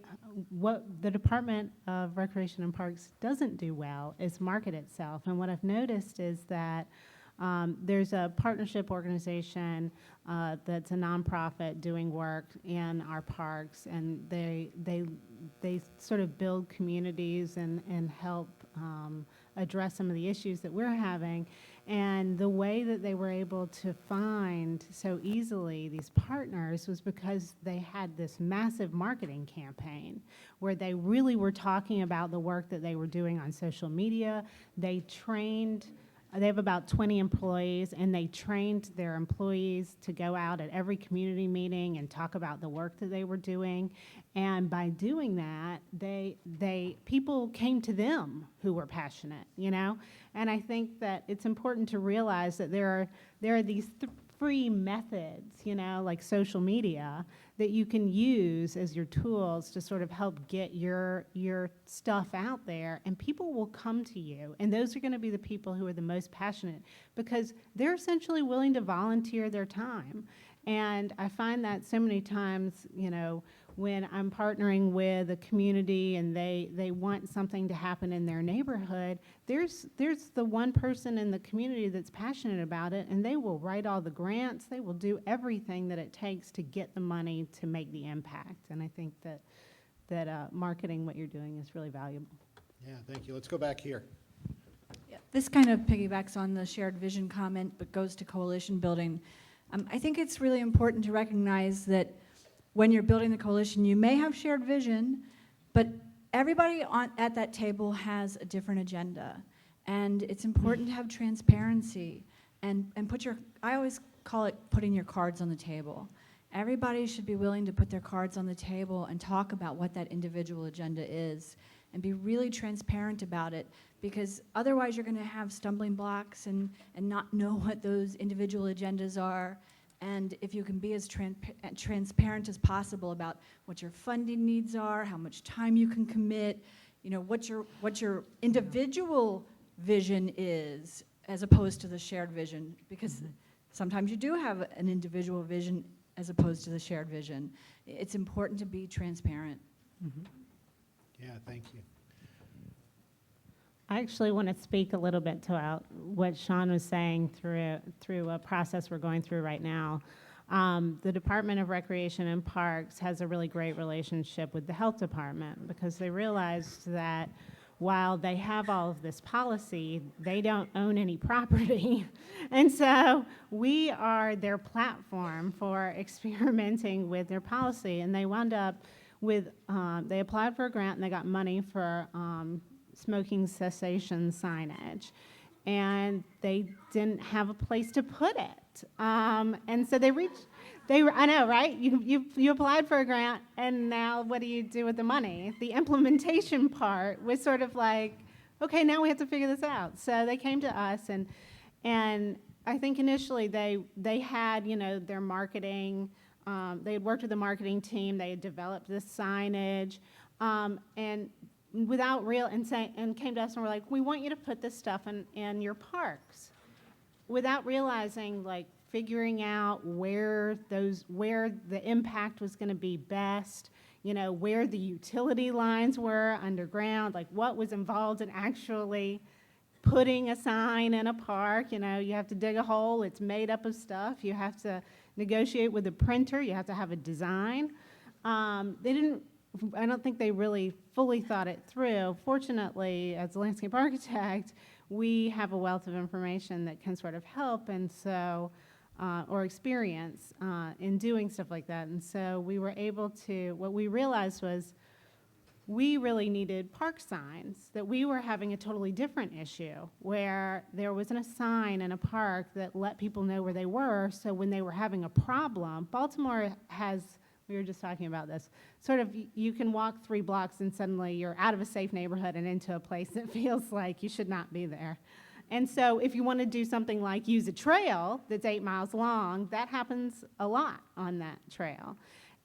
E: what the Department of Recreation and Parks doesn't do well is market itself. And what I've noticed is that there's a partnership organization that's a nonprofit doing work in our parks, and they sort of build communities and help address some of the issues that we're having. And the way that they were able to find so easily these partners was because they had this massive marketing campaign where they really were talking about the work that they were doing on social media. They have about 20 employees, and they trained their employees to go out at every community meeting and talk about the work that they were doing. And by doing that, people came to them who were passionate, you know? And I think that it's important to realize that there are these free methods, you know, like social media, that you can use as your tools to sort of help get your stuff out there, and people will come to you. And those are going to be the people who are the most passionate because they're essentially willing to volunteer their time. And I find that so many times, you know, when I'm partnering with a community and they want something to happen in their neighborhood, there's the one person in the community that's passionate about it, and they will write all the grants, they will do everything that it takes to get the money to make the impact. And I think that marketing what you're doing is really valuable.
B: Yeah, thank you. Let's go back here.
M: This kind of piggybacks on the shared vision comment, but goes to coalition building. I think it's really important to recognize that when you're building the coalition, you may have shared vision, but everybody at that table has a different agenda. And it's important to have transparency and I always call it putting your cards on the table. Everybody should be willing to put their cards on the table and talk about what that individual agenda is and be really transparent about it, because otherwise you're going to have stumbling blocks and not know what those individual agendas are. And if you can be as transparent as possible about what your funding needs are, how much time you can commit, you know, what your individual vision is as opposed to the shared vision, because sometimes you do have an individual vision as opposed to the shared vision. It's important to be transparent.
B: Yeah, thank you.
E: I actually want to speak a little bit to what Sean was saying through a process we're going through right now. The Department of Recreation and Parks has a really great relationship with the health department because they realized that while they have all of this policy, they don't own any property. And so we are their platform for experimenting with their policy. And they wound up with, they applied for a grant and they got money for smoking cessation signage. And they didn't have a place to put it. And so I know, right? You applied for a grant, and now what do you do with the money? The implementation part was sort of like, okay, now we have to figure this out. So they came to us, and I think initially they had, you know, their marketing. They had worked with the marketing team. They had developed this signage, and without and came to us and were like, we want you to put this stuff in your parks, without realizing, like, figuring out where the impact was going to be best, you know, where the utility lines were underground, like what was involved in actually putting a sign in a park. You know, you have to dig a hole, it's made up of stuff, you have to negotiate with a printer, you have to have a design. I don't think they really fully thought it through. Fortunately, as a landscape architect, we have a wealth of information that can sort of help, and so, or experience in doing stuff like that. And so we were able to, what we realized was we really needed park signs, that we were having a totally different issue where there wasn't a sign in a park that let people know where they were. So when they were having a problem, Baltimore has, we were just talking about this, sort of you can walk 3 blocks and suddenly you're out of a safe neighborhood and into a place that feels like you should not be there. And so if you want to do something like use a trail that's 8 miles long, that happens a lot on that trail.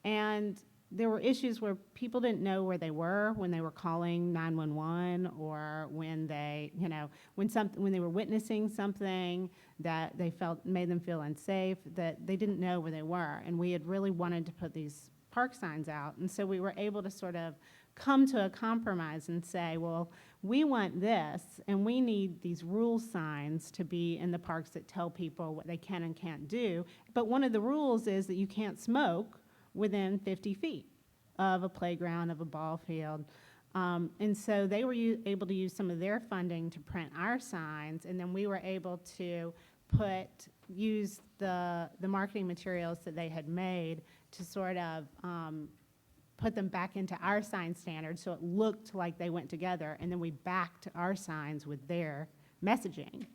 E: And there were issues where people didn't know where they were when they were calling 911 or when they, you know, when they were witnessing something that they felt made them feel unsafe, that they didn't know where they were. And we had really wanted to put these park signs out. And so we were able to sort of come to a compromise and say, well, we want this, and we need these rule signs to be in the parks that tell people what they can and can't do. But one of the rules is that you can't smoke within 50 feet of a playground, of a ball field. And so they were able to use some of their funding to print our signs, and then we were able to use the marketing materials that they had made to sort of put them back into our sign standards so it looked like they went together, and then we backed our signs with their messaging.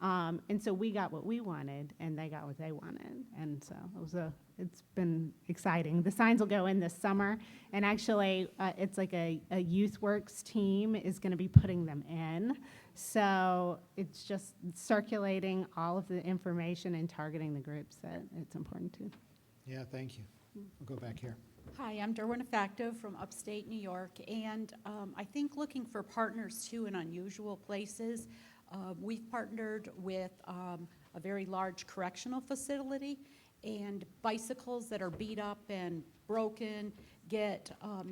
E: And so we got what we wanted, and they got what they wanted. And so it's been exciting. The signs will go in this summer, and actually it's like a YouthWorks team is going to be putting them in. So it's just circulating all of the information and targeting the groups that it's important to.
B: Yeah, thank you. We'll go back here.
O: Hi, I'm Derwin Facto from upstate New York, and I think looking for partners too in unusual places. We've partnered with a very large correctional facility, and bicycles that are beat up and broken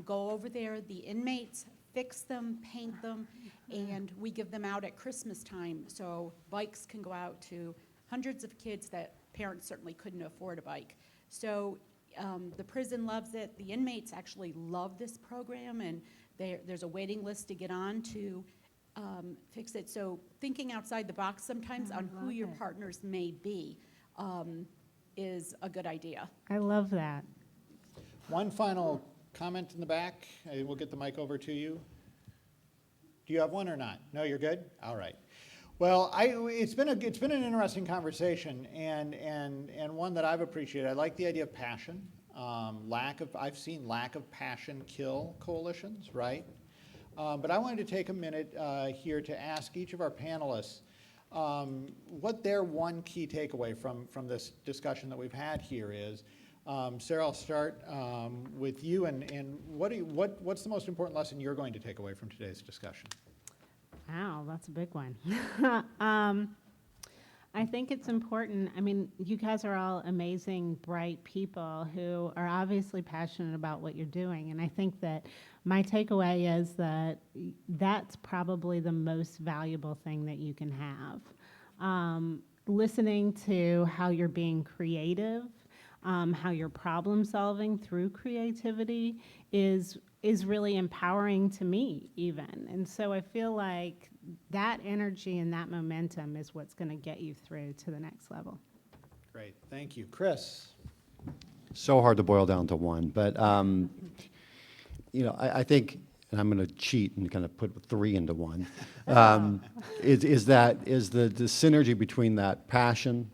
O: go over there. The inmates fix them, paint them, and we give them out at Christmas time. So bikes can go out to hundreds of kids that parents certainly couldn't afford a bike. So the prison loves it. The inmates actually love this program, and there's a waiting list to get on to fix it. So thinking outside the box sometimes on who your partners may be is a good idea.
E: I love that.
B: One final comment in the back. We'll get the mic over to you. Do you have one or not? No, you're good? All right. Well, it's been an interesting conversation, and one that I've appreciated. I like the idea of passion. I've seen lack of passion kill coalitions, right? But I wanted to take a minute here to ask each of our panelists what their one key takeaway from this discussion that we've had here is. Sarah, I'll start with you, and what's the most important lesson you're going to take away from today's discussion?
E: Wow, that's a big one. I think it's important. I mean, you guys are all amazing, bright people who are obviously passionate about what you're doing. And I think that my takeaway is that that's probably the most valuable thing that you can have. Listening to how you're being creative, how you're problem solving through creativity is really empowering to me even. And so I feel like that energy and that momentum is what's going to get you through to the next level.
B: Great, thank you. Chris?
D: So hard to boil down to one, but you know, I think, and I'm going to cheat and kind of put 3 into one, is the synergy between that passion,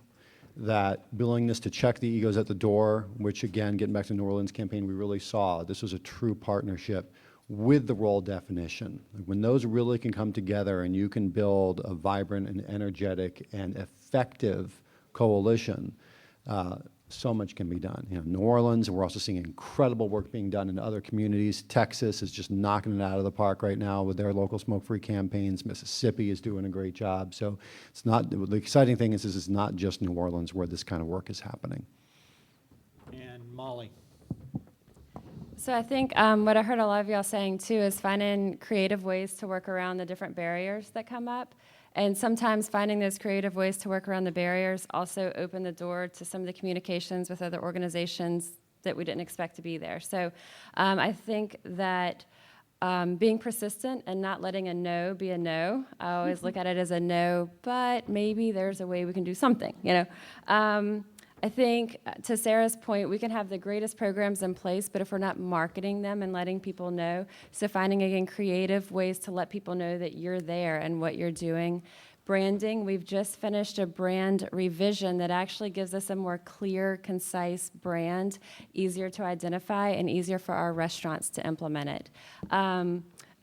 D: that willingness to check the egos at the door, which again, getting back to the New Orleans campaign, we really saw this was a true partnership with the role definition. When those really can come together and you can build a vibrant and energetic and effective coalition, so much can be done. You know, New Orleans, we're also seeing incredible work being done in other communities. Texas is just knocking it out of the park right now with their local smoke-free campaigns. Mississippi is doing a great job. So it's not, the exciting thing is it's not just New Orleans where this kind of work is happening.
B: And Molly?
C: So I think what I heard a lot of y'all saying too is finding creative ways to work around the different barriers that come up. And sometimes finding those creative ways to work around the barriers also open the door to some of the communications with other organizations that we didn't expect to be there. So I think that being persistent and not letting a no be a no. I always look at it as a no, but maybe there's a way we can do something, you know. I think, to Sarah's point, we can have the greatest programs in place, but if we're not marketing them and letting people know, so finding, again, creative ways to let people know that you're there and what you're doing. Branding, we've just finished a brand revision that actually gives us a more clear, concise brand, easier to identify and easier for our restaurants to implement it.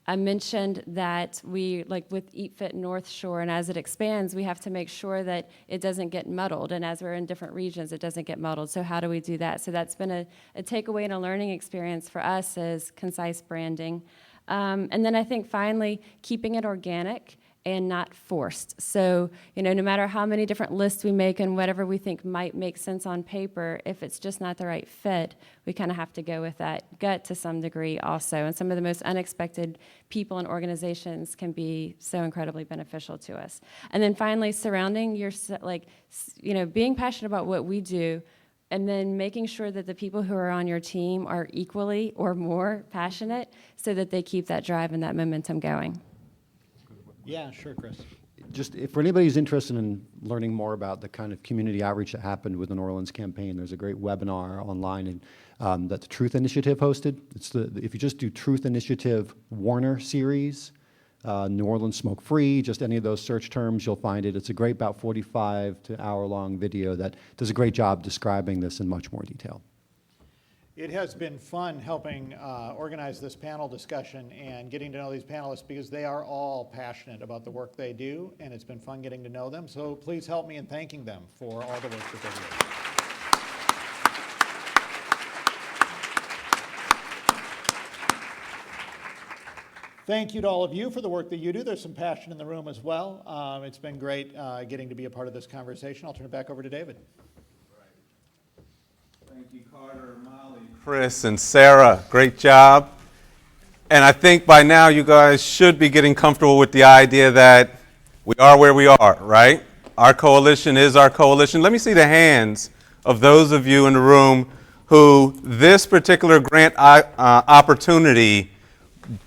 C: I mentioned that we, like with Eat Fit North Shore, and as it expands, we have to make sure that it doesn't get muddled, and as we're in different regions, it doesn't get muddled. So how do we do that? So that's been a takeaway and a learning experience for us is concise branding. And then I think finally, keeping it organic and not forced. So, no matter how many different lists we make and whatever we think might make sense on paper, if it's just not the right fit, we kind of have to go with that gut to some degree also. And some of the most unexpected people and organizations can be so incredibly beneficial to us. And then finally, surrounding being passionate about what we do, and then making sure that the people who are on your team are equally or more passionate so that they keep that drive and that momentum going.
B: Yeah, sure, Chris.
D: Just for anybody who's interested in learning more about the kind of community outreach that happened with the New Orleans campaign, there's a great webinar online that the Truth Initiative hosted. It's if you just do Truth Initiative Warner series, New Orleans Smoke Free, just any of those search terms, you'll find it. It's a great about 45 to hour-long video that does a great job describing this in much more detail.
B: It has been fun helping organize this panel discussion and getting to know these panelists because they are all passionate about the work they do, and it's been fun getting to know them. So please help me in thanking them for all the work that they do. Thank you to all of you for the work that you do. There's some passion in the room as well. It's been great getting to be a part of this conversation. I'll turn it back over to David.
A: Thank you, Carter, Molly, Chris, and Sarah. Great job. And I think by now you guys should be getting comfortable with the idea that we are where we are, right? Our coalition is our coalition. Let me see the hands of those of you in the room who this particular grant opportunity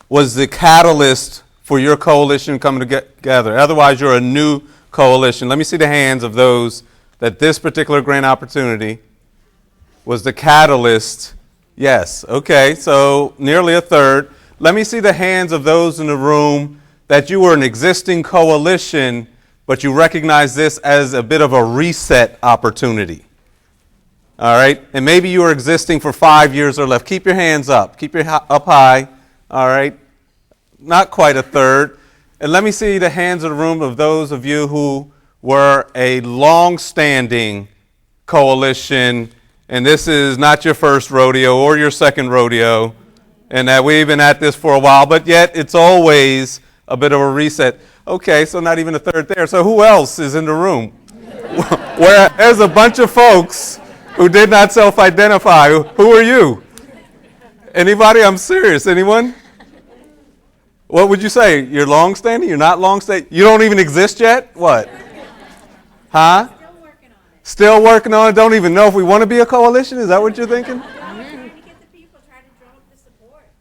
A: was the catalyst for your coalition coming together. Otherwise, you're a new coalition. Let me see the hands of those that this particular grant opportunity was the catalyst. Yes, okay, so nearly a third. Let me see the hands of those in the room that you were an existing coalition, but you recognize this as a bit of a reset opportunity. All right, and maybe you were existing for 5 years or less. Keep your hands up. Keep your up high. All right, not quite a third. And let me see the hands in the room of those of you who were a long-standing coalition, and this is not your first rodeo or your second rodeo, and that we've been at this for a while, but yet it's always a bit of a reset. Okay, so not even a third there. So who else is in the room? Where there's a bunch of folks who did not self-identify. Who are you? Anybody? I'm serious. Anyone? What would you say? You're long-standing? You're not long-standing? You don't even exist yet? What? Huh? Still working on it? Don't even know if we want to be a coalition? Is that what you're thinking?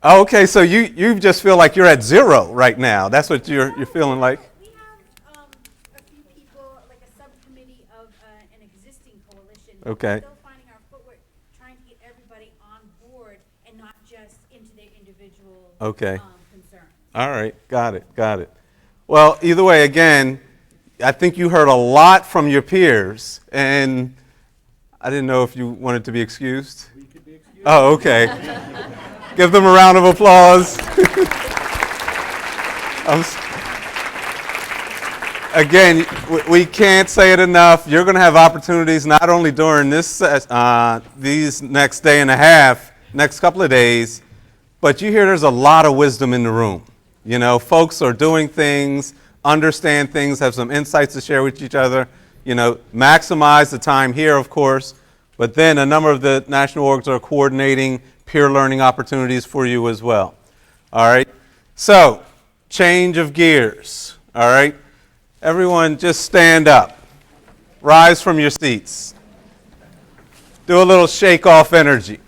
A: Oh, okay, so you just feel like you're at zero right now. That's what you're feeling like.
P: We have a few people, like a subcommittee of an existing coalition.
A: Okay.
P: Still finding our footwork, trying to get everybody on board and not just into their individual concerns.
A: All right, got it. Well, either way, again, I think you heard a lot from your peers, and I didn't know if you wanted to be excused. We could be excused. Oh, okay. Give them a round of applause. Again, we can't say it enough. You're going to have opportunities not only during this these next day and a half, next couple of days, but you hear there's a lot of wisdom in the room. You know, folks are doing things, understand things, have some insights to share with each other. You know, maximize the time here, of course, but then a number of the national orgs are coordinating peer learning opportunities for you as well. All right, so change of gears. All right, everyone just stand up, rise from your seats, do a little shake off energy.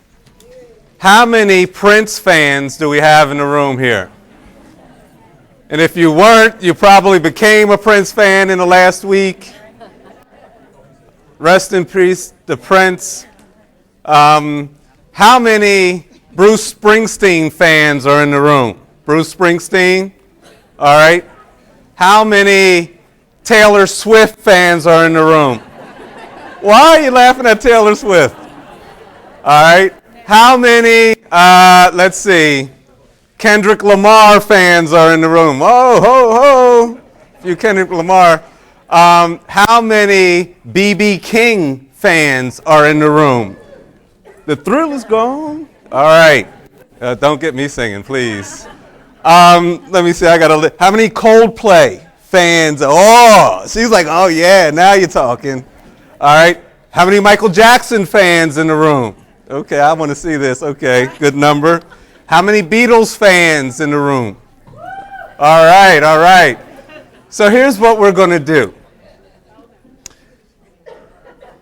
A: How many Prince fans do we have in the room here? And if you weren't, you probably became a Prince fan in the last week. Rest in peace the Prince. How many Bruce Springsteen fans are in the room? Bruce Springsteen? All right. How many Taylor Swift fans are in the room? Why are you laughing at Taylor Swift? All right. How many, let's see, Kendrick Lamar fans are in the room? Oh, ho, ho. A few Kendrick Lamar. How many B.B. King fans are in the room? The thrill is gone. All right. Don't get me singing, please. Let me see. I got to. How many Coldplay fans? Oh, she's like, oh yeah, now you're talking. All right. How many Michael Jackson fans in the room? Okay, I want to see this. Okay, good number. How many Beatles fans in the room? All right, all right. So here's what we're going to do.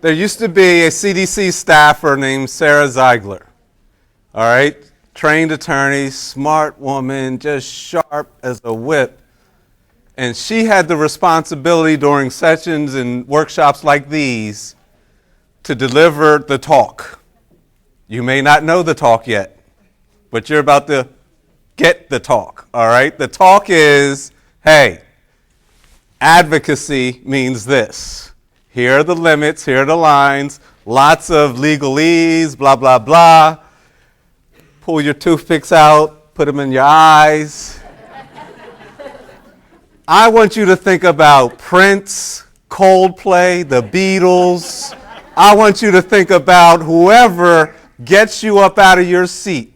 A: There used to be a CDC staffer named Sarah Ziegler. All right, trained attorney, smart woman, just sharp as a whip. And she had the responsibility during sessions and workshops like these to deliver the talk. You may not know the talk yet, but you're about to get the talk, all right? The talk is, hey, advocacy means this. Here are the limits, here are the lines, lots of legalese, blah, blah, blah. Pull your toothpicks out, put them in your eyes. I want you to think about Prince, Coldplay, the Beatles. I want you to think about whoever gets you up out of your seat